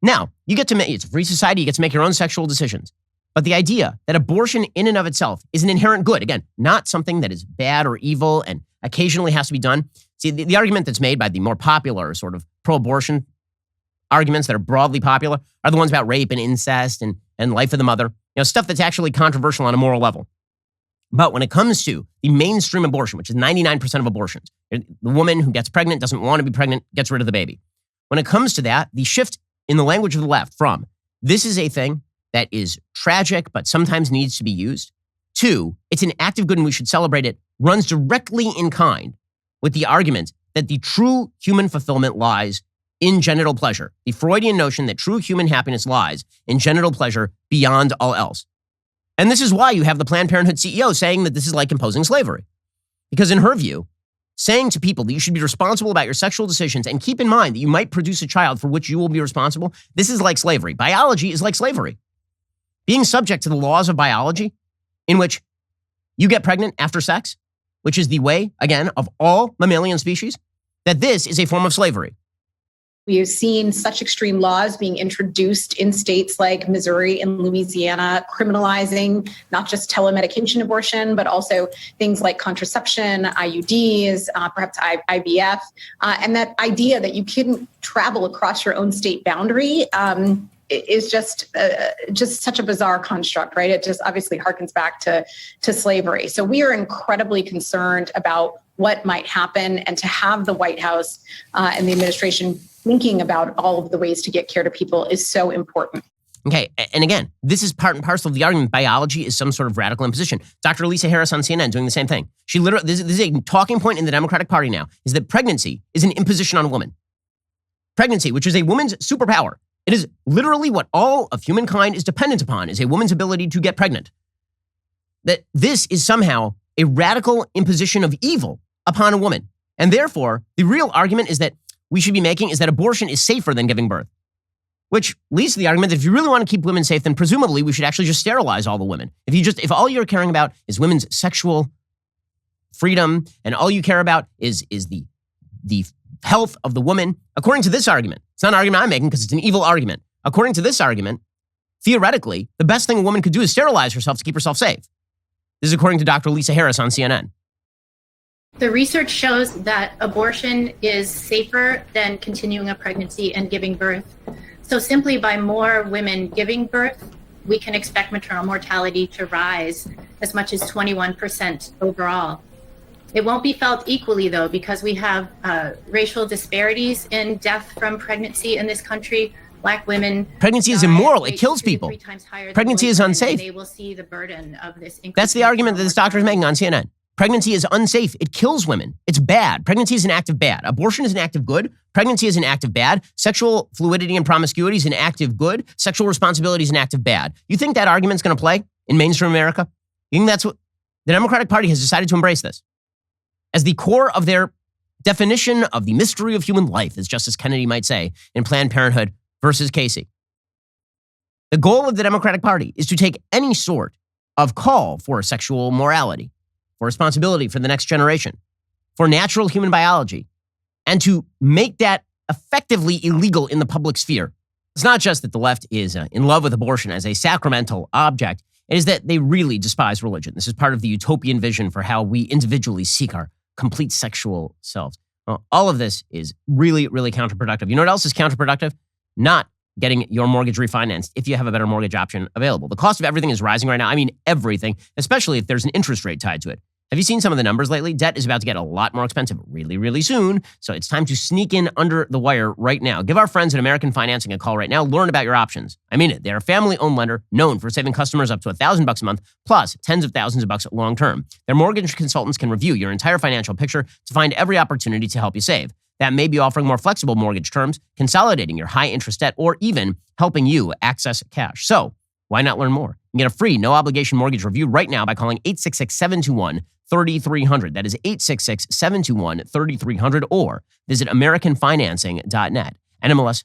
Now, you get to make, it's a free society, you get to make your own sexual decisions. But the idea that abortion in and of itself is an inherent good, again, not something that is bad or evil and occasionally has to be done. See, the argument that's made by the more popular sort of pro-abortion arguments that are broadly popular are the ones about rape and incest and life of the mother, stuff that's actually controversial on a moral level. But when it comes to the mainstream abortion, which is 99% of abortions, the woman who gets pregnant, doesn't want to be pregnant, gets rid of the baby. When it comes to that, the shift in the language of the left from this is a thing that is tragic but sometimes needs to be used, to it's an act of good and we should celebrate it, runs directly in kind with the argument that the true human fulfillment lies in genital pleasure. The Freudian notion that true human happiness lies in genital pleasure beyond all else. And this is why you have the Planned Parenthood CEO saying that this is like imposing slavery. Because in her view, saying to people that you should be responsible about your sexual decisions and keep in mind that you might produce a child for which you will be responsible, this is like slavery. Biology is like slavery. Being subject to the laws of biology in which you get pregnant after sex, which is the way, again, of all mammalian species, that this is a form of slavery. We have seen such extreme laws being introduced in states like Missouri and Louisiana, criminalizing not just telemedication abortion, but also things like contraception, IUDs, perhaps IVF. And that idea that you couldn't travel across your own state boundary is just such a bizarre construct, right? It just obviously harkens back to slavery. So we are incredibly concerned about what might happen, and to have the White House and the administration thinking about all of the ways to get care to people is so important. Okay, and again, this is part and parcel of the argument biology is some sort of radical imposition. Dr. Lisa Harris on CNN doing the same thing. She literally, this is a talking point in the Democratic Party now, is that pregnancy is an imposition on a woman. Pregnancy, which is a woman's superpower. It is literally what all of humankind is dependent upon, is a woman's ability to get pregnant. That this is somehow a radical imposition of evil upon a woman. And therefore, the real argument is that we should be making is that abortion is safer than giving birth, which leads to the argument that if you really want to keep women safe, then presumably we should actually just sterilize all the women. If all you're caring about is women's sexual freedom and all you care about is the health of the woman, according to this argument, it's not an argument I'm making because it's an evil argument. According to this argument, theoretically, the best thing a woman could do is sterilize herself to keep herself safe. This is according to Dr. Lisa Harris on CNN. The research shows that abortion is safer than continuing a pregnancy and giving birth. So simply by more women giving birth, we can expect maternal mortality to rise as much as 21% overall. It won't be felt equally, though, because we have racial disparities in death from pregnancy in this country. Black women. Pregnancy is die immoral. at It rates kills 2 to people. 3 times higher than Pregnancy white is women, unsafe. and they will see the burden of this. That's the argument that this doctor is making on CNN. Pregnancy is unsafe. It kills women. It's bad. Pregnancy is an act of bad. Abortion is an act of good. Pregnancy is an act of bad. Sexual fluidity and promiscuity is an act of good. Sexual responsibility is an act of bad. You think that argument's going to play in mainstream America? You think that's what the Democratic Party has decided to embrace this as the core of their definition of the mystery of human life, as Justice Kennedy might say in Planned Parenthood versus Casey. The goal of the Democratic Party is to take any sort of call for sexual morality, for responsibility for the next generation, for natural human biology, and to make that effectively illegal in the public sphere. It's not just that the left is in love with abortion as a sacramental object. It is that they really despise religion. This is part of the utopian vision for how we individually seek our complete sexual selves. Well, all of this is really, really counterproductive. You know what else is counterproductive? Not getting your mortgage refinanced if you have a better mortgage option available. The cost of everything is rising right now. I mean, everything, especially if there's an interest rate tied to it. Have you seen some of the numbers lately? Debt is about to get a lot more expensive really, really soon. So it's time to sneak in under the wire right now. Give our friends at American Financing a call right now. Learn about your options. I mean it. They're a family-owned lender known for saving customers up to $1,000 a month, plus tens of thousands of bucks long term. Their mortgage consultants can review your entire financial picture to find every opportunity to help you save. That may be offering more flexible mortgage terms, consolidating your high-interest debt, or even helping you access cash. So why not learn more? You can get a free, no-obligation mortgage review right now by calling 866-721-3300. That is 866-721-3300, or visit AmericanFinancing.net. NMLS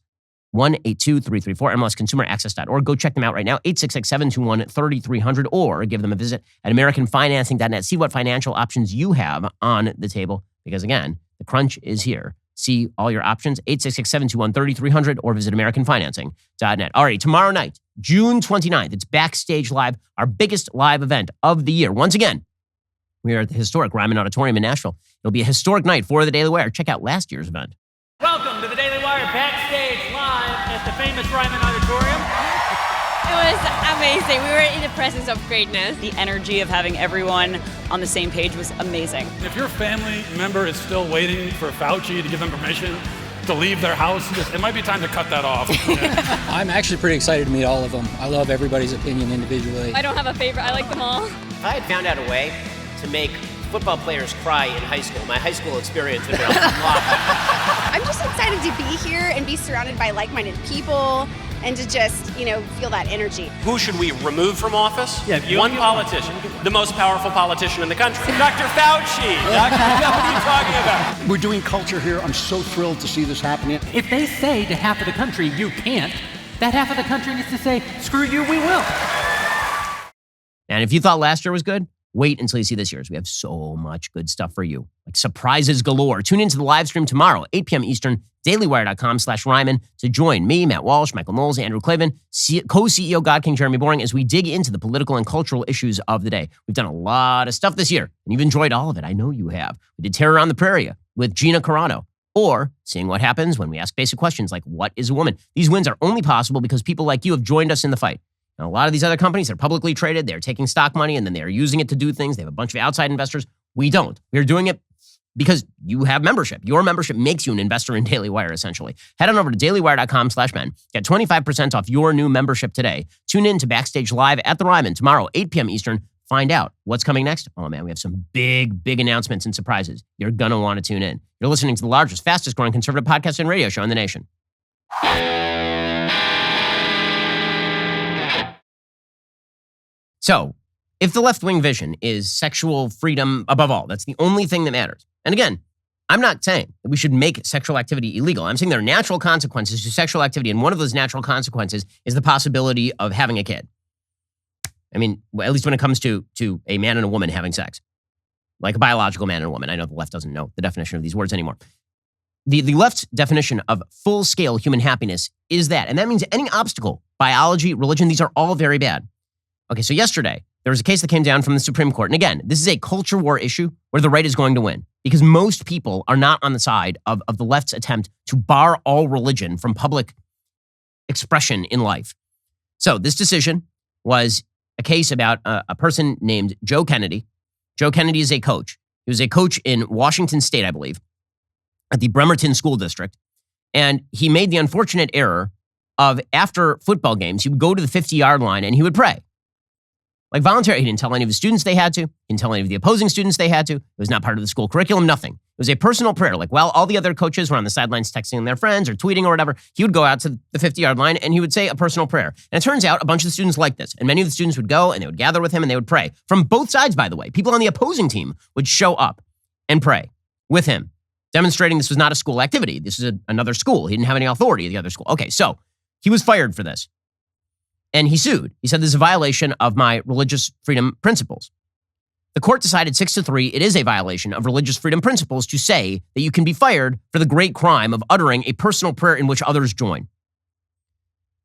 182334, MLSConsumerAccess.org. Go check them out right now, 866-721-3300, or give them a visit at AmericanFinancing.net. See what financial options you have on the table, because again, the crunch is here. See all your options, 866-721-3300, or visit AmericanFinancing.net. All right, tomorrow night, June 29th, it's Backstage Live, our biggest live event of the year. Once again, we are at the historic Ryman Auditorium in Nashville. It'll be a historic night for the Daily Wire. Check out last year's event. Welcome to the Daily Wire Backstage Live at the famous Ryman Auditorium. It was amazing. We were in the presence of greatness. The energy of having everyone on the same page was amazing. If your family member is still waiting for Fauci to give them permission to leave their house, it might be time to cut that off. I'm actually pretty excited to meet all of them. I love everybody's opinion individually. I don't have a favorite. I like them all. If I had found out a way to make football players cry in high school, my high school experience would be a lot. I'm just excited to be here and be surrounded by like-minded people and to just, feel that energy. Who should we remove from office? One politician, the most powerful politician in the country. Dr. Fauci. What are you talking about? We're doing culture here. I'm so thrilled to see this happening. If they say to half of the country, you can't, that half of the country needs to say, screw you, we will. And if you thought last year was good, wait until you see this year's. We have so much good stuff for you, like surprises galore. Tune into the live stream tomorrow, 8 p.m. Eastern, dailywire.com/Ryman, to join me, Matt Walsh, Michael Knowles, Andrew Klavan, co-CEO God King Jeremy Boring, as we dig into the political and cultural issues of the day. We've done a lot of stuff this year, and you've enjoyed all of it. I know you have. We did Terror on the Prairie with Gina Carano, or seeing what happens when we ask basic questions like, what is a woman? These wins are only possible because people like you have joined us in the fight. Now, a lot of these other companies, they're publicly traded, they're taking stock money, and then they're using it to do things. They have a bunch of outside investors. We don't. We're doing it because you have membership. Your membership makes you an investor in Daily Wire, essentially. Head on over to dailywire.com/men. Get 25% off your new membership today. Tune in to Backstage Live at the Ryman tomorrow, 8 p.m. Eastern. Find out what's coming next. Oh, man, we have some big, big announcements and surprises. You're going to want to tune in. You're listening to the largest, fastest-growing conservative podcast and radio show in the nation. So, if the left-wing vision is sexual freedom above all, that's the only thing that matters. And again, I'm not saying that we should make sexual activity illegal. I'm saying there are natural consequences to sexual activity, and one of those natural consequences is the possibility of having a kid. I mean, at least when it comes to a man and a woman having sex, like a biological man and a woman. I know the left doesn't know the definition of these words anymore. The left's definition of full-scale human happiness is that, and that means any obstacle, biology, religion, these are all very bad. Okay, so yesterday, there was a case that came down from the Supreme Court. And again, this is a culture war issue where the right is going to win because most people are not on the side of the left's attempt to bar all religion from public expression in life. So this decision was a case about a person named Joe Kennedy. Joe Kennedy is a coach. He was a coach in Washington State, I believe, at the Bremerton School District. And he made the unfortunate error of after football games, he would go to the 50-yard line and he would pray. Like voluntarily, he didn't tell any of his students they had to. He didn't tell any of the opposing students they had to. It was not part of the school curriculum, nothing. It was a personal prayer. Like while all the other coaches were on the sidelines texting their friends or tweeting or whatever, he would go out to the 50-yard line and he would say a personal prayer. And it turns out a bunch of the students liked this. And many of the students would go and they would gather with him and they would pray. From both sides, by the way. People on the opposing team would show up and pray with him, demonstrating this was not a school activity. This is another school. He didn't have any authority at the other school. Okay, so he was fired for this. And he sued. He said, this is a violation of my religious freedom principles. The court decided 6-3, it is a violation of religious freedom principles to say that you can be fired for the great crime of uttering a personal prayer in which others join.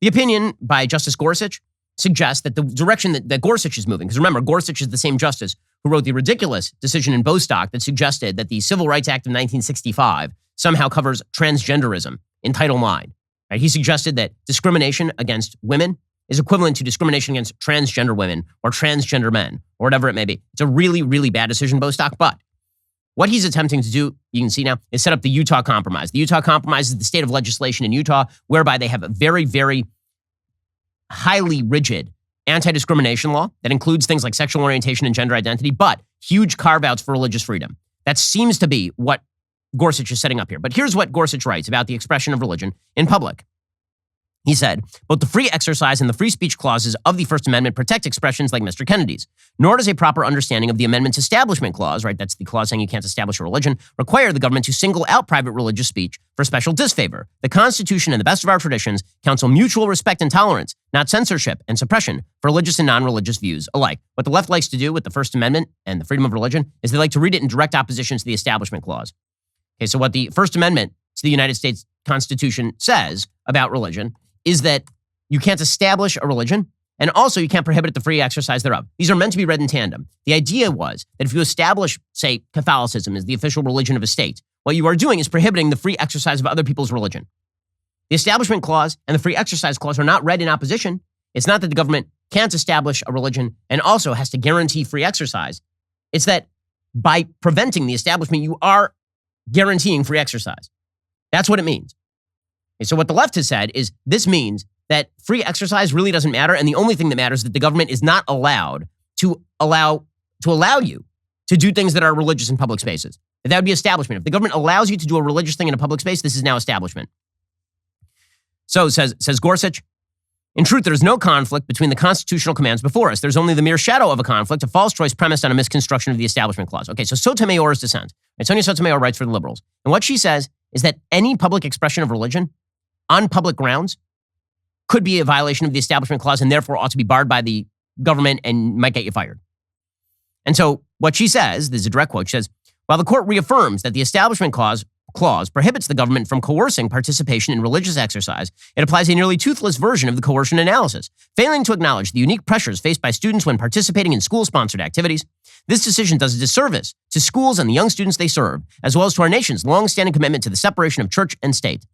The opinion by Justice Gorsuch suggests that the direction that Gorsuch is moving, because remember, Gorsuch is the same justice who wrote the ridiculous decision in Bostock that suggested that the Civil Rights Act of 1965 somehow covers transgenderism in Title IX. Right? He suggested that discrimination against women is equivalent to discrimination against transgender women or transgender men or whatever it may be. It's a really, really bad decision, Bostock. But what he's attempting to do, you can see now, is set up the Utah Compromise. The Utah Compromise is the state of legislation in Utah whereby they have a very, very highly rigid anti-discrimination law that includes things like sexual orientation and gender identity, but huge carve-outs for religious freedom. That seems to be what Gorsuch is setting up here. But here's what Gorsuch writes about the expression of religion in public. He said, both the free exercise and the free speech clauses of the First Amendment protect expressions like Mr. Kennedy's, nor does a proper understanding of the amendment's establishment clause, right, that's the clause saying you can't establish a religion, require the government to single out private religious speech for special disfavor. The Constitution and the best of our traditions counsel mutual respect and tolerance, not censorship and suppression for religious and non-religious views alike. What the left likes to do with the First Amendment and the freedom of religion is they like to read it in direct opposition to the establishment clause. Okay, so what the First Amendment to the United States Constitution says about religion is that you can't establish a religion, and also you can't prohibit the free exercise thereof. These are meant to be read in tandem. The idea was that if you establish, say, Catholicism as the official religion of a state, what you are doing is prohibiting the free exercise of other people's religion. The Establishment Clause and the Free Exercise Clause are not read in opposition. It's not that the government can't establish a religion and also has to guarantee free exercise. It's that by preventing the establishment, you are guaranteeing free exercise. That's what it means. So what the left has said is this means that free exercise really doesn't matter, and the only thing that matters is that the government is not allowed to allow you to do things that are religious in public spaces. That would be establishment. If the government allows you to do a religious thing in a public space, this is now establishment. So says Gorsuch, in truth, there is no conflict between the constitutional commands before us. There's only the mere shadow of a conflict, a false choice premised on a misconstruction of the Establishment Clause. Okay, so Sotomayor's dissent. Right, Sonia Sotomayor writes for the liberals. And what she says is that any public expression of religion on public grounds could be a violation of the Establishment Clause and therefore ought to be barred by the government and might get you fired. And so what she says, this is a direct quote, she says, while the court reaffirms that the Establishment Clause prohibits the government from coercing participation in religious exercise, it applies a nearly toothless version of the coercion analysis, failing to acknowledge the unique pressures faced by students when participating in school-sponsored activities. This decision does a disservice to schools and the young students they serve, as well as to our nation's long-standing commitment to the separation of church and state.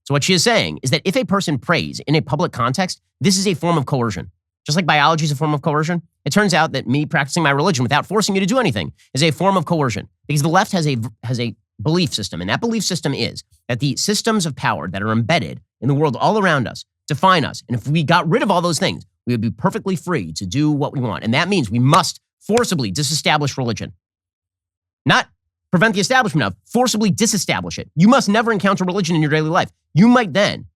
So what she is saying is that if a person prays in a public context, this is a form of coercion. Just like biology is a form of coercion, it turns out that me practicing my religion without forcing you to do anything is a form of coercion, because the left has a belief system, and that belief system is that the systems of power that are embedded in the world all around us define us. And if we got rid of all those things, we would be perfectly free to do what we want. And that means we must forcibly disestablish religion. Not prevent the establishment of, forcibly disestablish it. You must never encounter religion in your daily life. You might then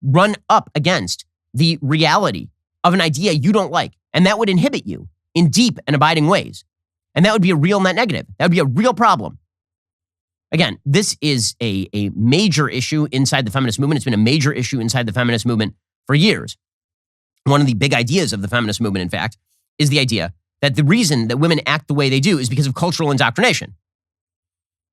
run up against the reality of an idea you don't like, and that would inhibit you in deep and abiding ways. And that would be a real net negative. That would be a real problem. Again, this is a major issue inside the feminist movement. It's been a major issue inside the feminist movement for years. One of the big ideas of the feminist movement, in fact, is the idea that the reason that women act the way they do is because of cultural indoctrination.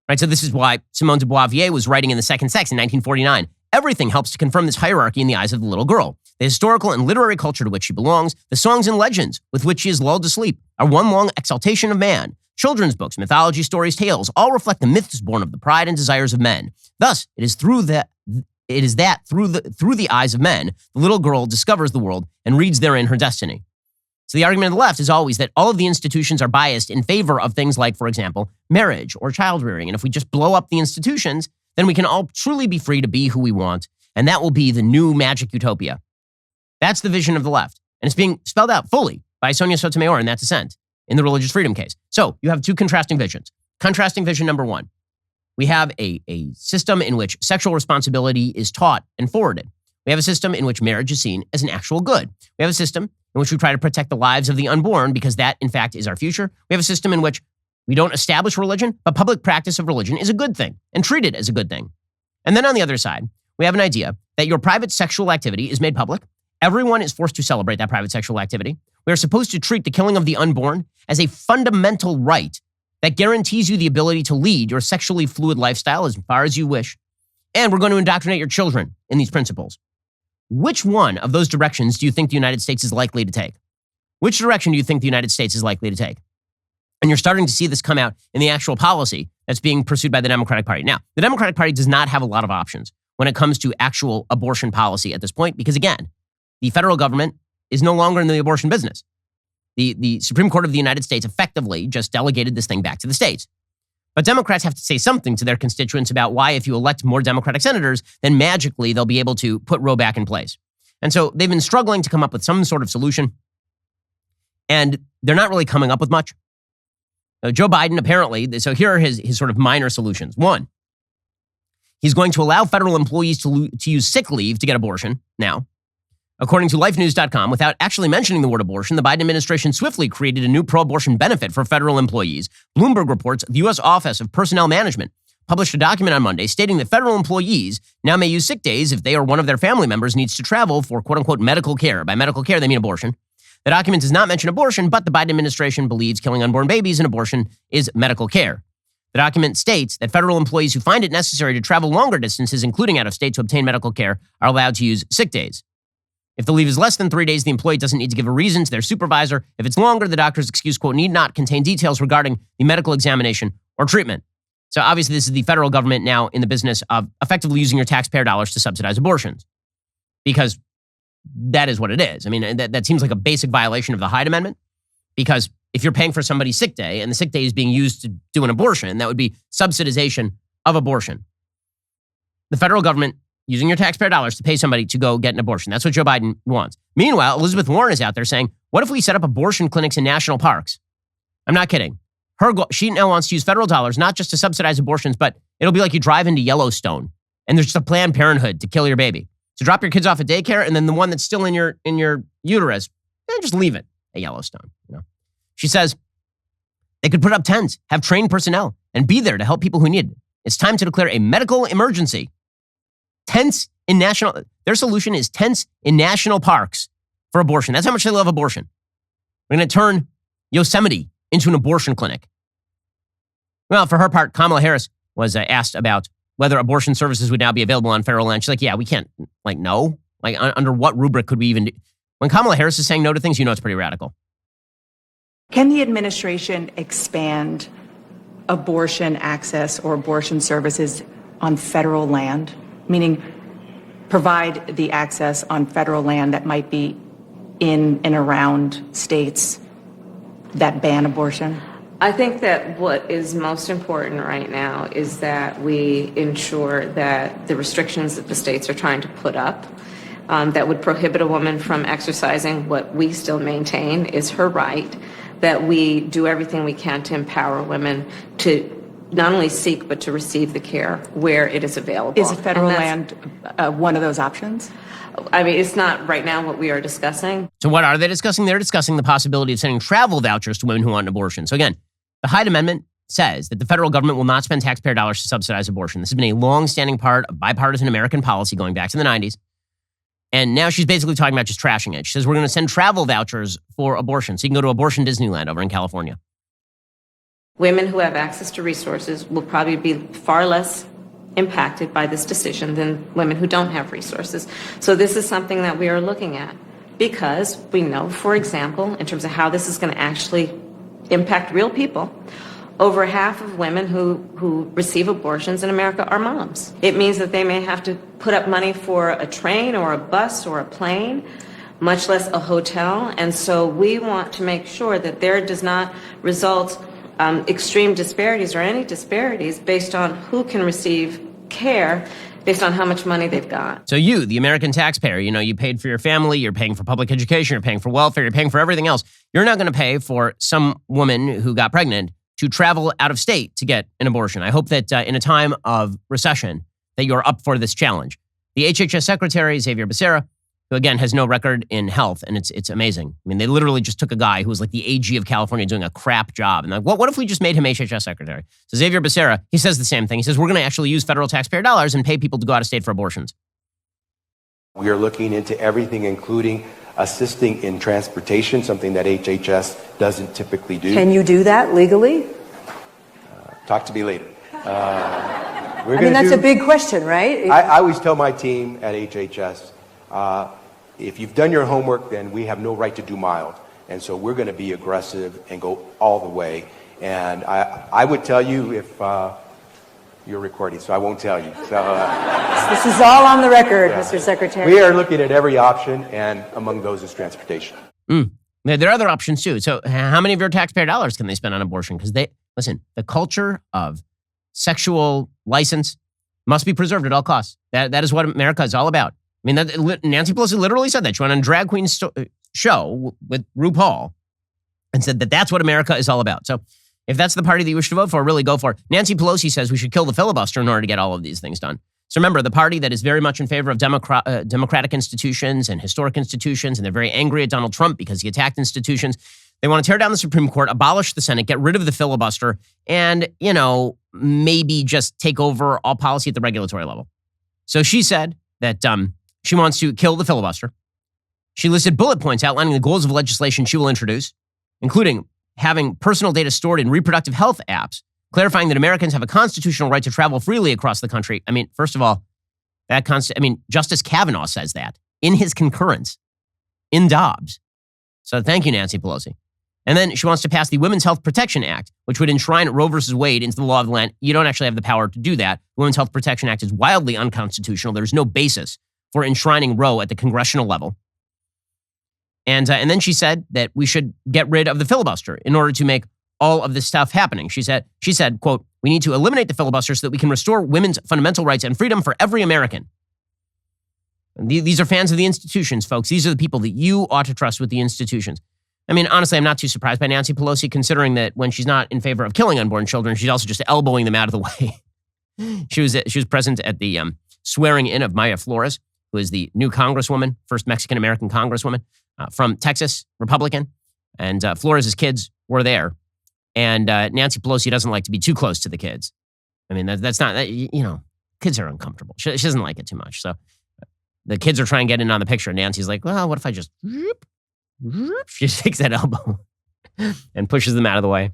Right? So this is why Simone de Beauvoir was writing in The Second Sex in 1949. Everything helps to confirm this hierarchy in the eyes of the little girl. The historical and literary culture to which she belongs, the songs and legends with which she is lulled to sleep, are one long exaltation of man. Children's books, mythology, stories, tales, all reflect the myths born of the pride and desires of men. Thus, it is through the eyes of men, the little girl discovers the world and reads therein her destiny. So the argument of the left is always that all of the institutions are biased in favor of things like, for example, marriage or child rearing. And if we just blow up the institutions, then we can all truly be free to be who we want. and that will be the new magic utopia. That's the vision of the left. And it's being spelled out fully by Sonia Sotomayor in that dissent in the religious freedom case. So you have two contrasting visions. Contrasting vision number one, we have a system in which sexual responsibility is taught and forwarded. We have a system in which marriage is seen as an actual good. We have a system in which we try to protect the lives of the unborn because that, in fact, is our future. We have a system in which we don't establish religion, but public practice of religion is a good thing and treated as a good thing. And then on the other side, we have an idea that your private sexual activity is made public. Everyone is forced to celebrate that private sexual activity. We are supposed to treat the killing of the unborn as a fundamental right that guarantees you the ability to lead your sexually fluid lifestyle as far as you wish. And we're going to indoctrinate your children in these principles. Which one of those directions do you think the United States is likely to take? Which direction do you think the United States is likely to take? And you're starting to see this come out in the actual policy that's being pursued by the Democratic Party. Now, the Democratic Party does not have a lot of options when it comes to actual abortion policy at this point, because again, the federal government is no longer in the abortion business. The Supreme Court of the United States effectively just delegated this thing back to the states. But Democrats have to say something to their constituents about why, if you elect more Democratic senators, then magically they'll be able to put Roe back in place. And so they've been struggling to come up with some sort of solution, and they're not really coming up with much. Joe Biden, apparently, so here are his sort of minor solutions. One, he's going to allow federal employees to use sick leave to get abortion now. According to lifenews.com, without actually mentioning the word abortion, the Biden administration swiftly created a new pro-abortion benefit for federal employees. Bloomberg reports the U.S. Office of Personnel Management published a document on Monday stating that federal employees now may use sick days if they or one of their family members needs to travel for quote-unquote medical care. By medical care, they mean abortion. The document does not mention abortion, but the Biden administration believes killing unborn babies and abortion is medical care. The document states that federal employees who find it necessary to travel longer distances, including out of state, to obtain medical care are allowed to use sick days. If the leave is less than 3 days, the employee doesn't need to give a reason to their supervisor. If it's longer, the doctor's excuse, quote, need not contain details regarding the medical examination or treatment. So obviously this is the federal government now in the business of effectively using your taxpayer dollars to subsidize abortions, because that is what it is. I mean, that seems like a basic violation of the Hyde Amendment, because if you're paying for somebody's sick day and the sick day is being used to do an abortion, that would be subsidization of abortion. The federal government using your taxpayer dollars to pay somebody to go get an abortion. That's what Joe Biden wants. Meanwhile, Elizabeth Warren is out there saying, what if we set up abortion clinics in national parks? I'm not kidding. She now wants to use federal dollars, not just to subsidize abortions, but it'll be like you drive into Yellowstone and there's just a Planned Parenthood to kill your baby. So drop your kids off at daycare, and then the one that's still in your uterus, just leave it at Yellowstone. She says they could put up tents, have trained personnel, and be there to help people who need it. It's time to declare a medical emergency. Their solution is tents in national parks for abortion. That's how much they love abortion. We're going to turn Yosemite into an abortion clinic. Well, for her part, Kamala Harris was asked about whether abortion services would now be available on federal land. She's like, yeah, we can't, no. Under what rubric could we even do? When Kamala Harris is saying no to things, it's pretty radical. Can the administration expand abortion access or abortion services on federal land? Meaning provide the access on federal land that might be in and around states that ban abortion? I think that what is most important right now is that we ensure that the restrictions that the states are trying to put up that would prohibit a woman from exercising what we still maintain is her right, that we do everything we can to empower women to not only seek but to receive the care where it is available. Is federal land one of those options? I mean, it's not right now what we are discussing. So what are they discussing? They're discussing the possibility of sending travel vouchers to women who want an abortion. So again, the Hyde Amendment says that the federal government will not spend taxpayer dollars to subsidize abortion. This has been a long-standing part of bipartisan American policy going back to the 90s. And now she's basically talking about just trashing it. She says we're going to send travel vouchers for abortion. So you can go to Abortion Disneyland over in California. Women who have access to resources will probably be far less impacted by this decision than women who don't have resources. So this is something that we are looking at because we know, for example, in terms of how this is going to actually impact real people, over half of women who receive abortions in America are moms. It means that they may have to put up money for a train or a bus or a plane, much less a hotel. And so we want to make sure that there does not result extreme disparities or any disparities based on who can receive care based on how much money they've got. So you, the American taxpayer, you paid for your family, you're paying for public education, you're paying for welfare, you're paying for everything else. You're not going to pay for some woman who got pregnant to travel out of state to get an abortion. I hope that in a time of recession that you're up for this challenge. The HHS Secretary, Xavier Becerra, who again has no record in health, and it's amazing. I mean, they literally just took a guy who was like the AG of California doing a crap job. And like, what if we just made him HHS Secretary? So Xavier Becerra, he says the same thing. He says, we're going to actually use federal taxpayer dollars and pay people to go out of state for abortions. We are looking into everything, including assisting in transportation, something that HHS doesn't typically do. Can you do that legally? Talk to me later. That's a big question, right? I always tell my team at HHS, if you've done your homework, then we have no right to do mild. And so we're going to be aggressive and go all the way. And I would tell you if you're recording, so I won't tell you. So this is all on the record, Mr. Secretary. We are looking at every option, and among those is transportation. There are other options too. So how many of your taxpayer dollars can they spend on abortion? Because listen, the culture of sexual license must be preserved at all costs. That is what America is all about. I mean, Nancy Pelosi literally said that. She went on a drag queen show with RuPaul and said that that's what America is all about. So if that's the party that you wish to vote for, really go for it. Nancy Pelosi says we should kill the filibuster in order to get all of these things done. So remember, the party that is very much in favor of democratic institutions and historic institutions, and they're very angry at Donald Trump because he attacked institutions. They want to tear down the Supreme Court, abolish the Senate, get rid of the filibuster, and, maybe just take over all policy at the regulatory level. So she said that she wants to kill the filibuster. She listed bullet points outlining the goals of legislation she will introduce, including having personal data stored in reproductive health apps, clarifying that Americans have a constitutional right to travel freely across the country. I mean, first of all, Justice Kavanaugh says that in his concurrence in Dobbs. So thank you, Nancy Pelosi. And then she wants to pass the Women's Health Protection Act, which would enshrine Roe versus Wade into the law of the land. You don't actually have the power to do that. The Women's Health Protection Act is wildly unconstitutional. There's no basis for enshrining Roe at the congressional level. And then she said that we should get rid of the filibuster in order to make all of this stuff happening. She said, quote, we need to eliminate the filibuster so that we can restore women's fundamental rights and freedom for every American. And these are fans of the institutions, folks. These are the people that you ought to trust with the institutions. I mean, honestly, I'm not too surprised by Nancy Pelosi, considering that when she's not in favor of killing unborn children, she's also just elbowing them out of the way. She was present at the swearing in of Maya Flores, who is the new congresswoman, first Mexican-American congresswoman from Texas, Republican. And Flores' kids were there. And Nancy Pelosi doesn't like to be too close to the kids. I mean, that's not, kids are uncomfortable. She doesn't like it too much. So the kids are trying to get in on the picture. And Nancy's like, well, what if I just... She takes that elbow and pushes them out of the way.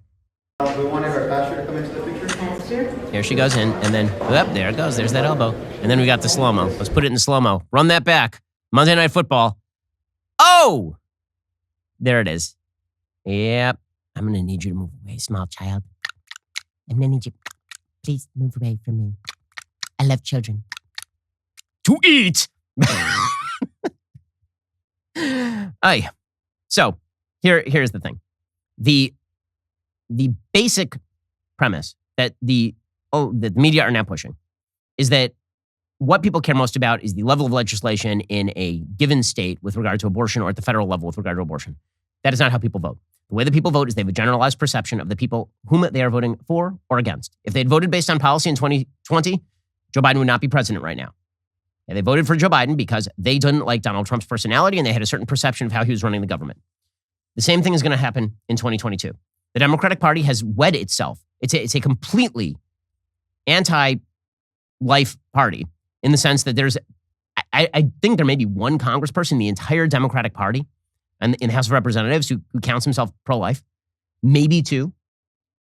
We wanted our pastor to come into the picture. Here she goes in, and then, there it goes. There's that elbow. And then we got the slow-mo. Let's put it in slow-mo. Run that back. Monday Night Football. Oh! There it is. Yep. I'm going to need you to move away, small child. I'm going to need you. Please move away from me. I love children. To eat! Aye. So here's the thing. The basic premise that the media are now pushing is that what people care most about is the level of legislation in a given state with regard to abortion or at the federal level with regard to abortion. That is not how people vote. The way that people vote is they have a generalized perception of the people whom they are voting for or against. If they'd voted based on policy in 2020, Joe Biden would not be president right now. And they voted for Joe Biden because they didn't like Donald Trump's personality and they had a certain perception of how he was running the government. The same thing is going to happen in 2022. The Democratic Party has wed itself. It's a completely anti-life party in the sense that I think there may be one congressperson in the entire Democratic Party and in the House of Representatives who counts himself pro-life, maybe two.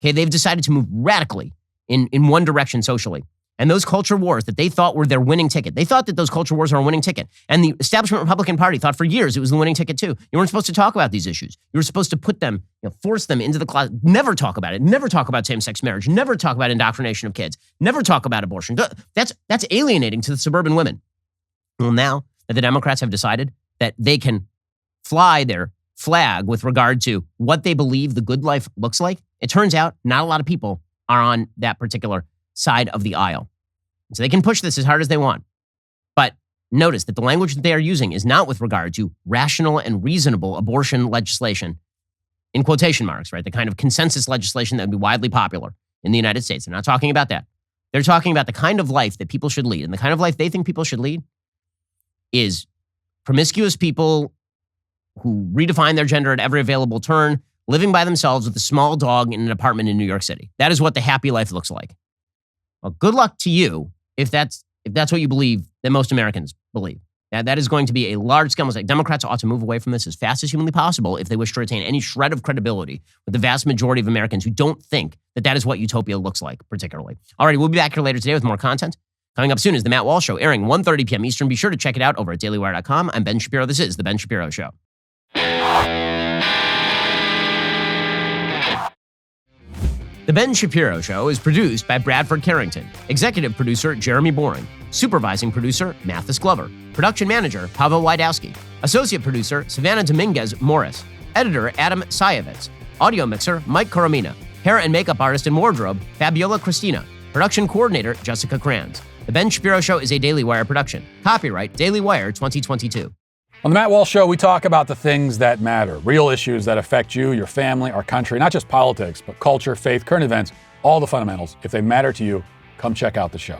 Okay, they've decided to move radically in one direction socially. And those culture wars that they thought were their winning ticket, they thought that those culture wars are a winning ticket. And the establishment Republican Party thought for years it was the winning ticket too. You weren't supposed to talk about these issues. You were supposed to put them, force them into the closet. Never talk about it. Never talk about same-sex marriage. Never talk about indoctrination of kids. Never talk about abortion. That's alienating to the suburban women. Well, now that the Democrats have decided that they can fly their flag with regard to what they believe the good life looks like, it turns out not a lot of people are on that particular side of the aisle. So they can push this as hard as they want. But notice that the language that they are using is not with regard to rational and reasonable abortion legislation, in quotation marks, right? The kind of consensus legislation that would be widely popular in the United States. They're not talking about that. They're talking about the kind of life that people should lead. And the kind of life they think people should lead is promiscuous people who redefine their gender at every available turn, living by themselves with a small dog in an apartment in New York City. That is what the happy life looks like. Well, good luck to you if that's what you believe that most Americans believe. That is going to be a large-scale mistake. Democrats ought to move away from this as fast as humanly possible if they wish to retain any shred of credibility with the vast majority of Americans who don't think that that is what utopia looks like, particularly. All right, we'll be back here later today with more content. Coming up soon is The Matt Walsh Show, airing 1:30 p.m. Eastern. Be sure to check it out over at dailywire.com. I'm Ben Shapiro. This is The Ben Shapiro Show. The Ben Shapiro Show is produced by Bradford Carrington, executive producer Jeremy Boring, supervising producer Mathis Glover, production manager Pavel Wydowski, associate producer Savannah Dominguez Morris, editor Adam Sayevitz, audio mixer Mike Coromina, hair and makeup artist and wardrobe Fabiola Cristina, production coordinator Jessica Kranz. The Ben Shapiro Show is a Daily Wire production. Copyright Daily Wire 2022. On The Matt Walsh Show, we talk about the things that matter, real issues that affect you, your family, our country, not just politics, but culture, faith, current events, all the fundamentals. If they matter to you, come check out the show.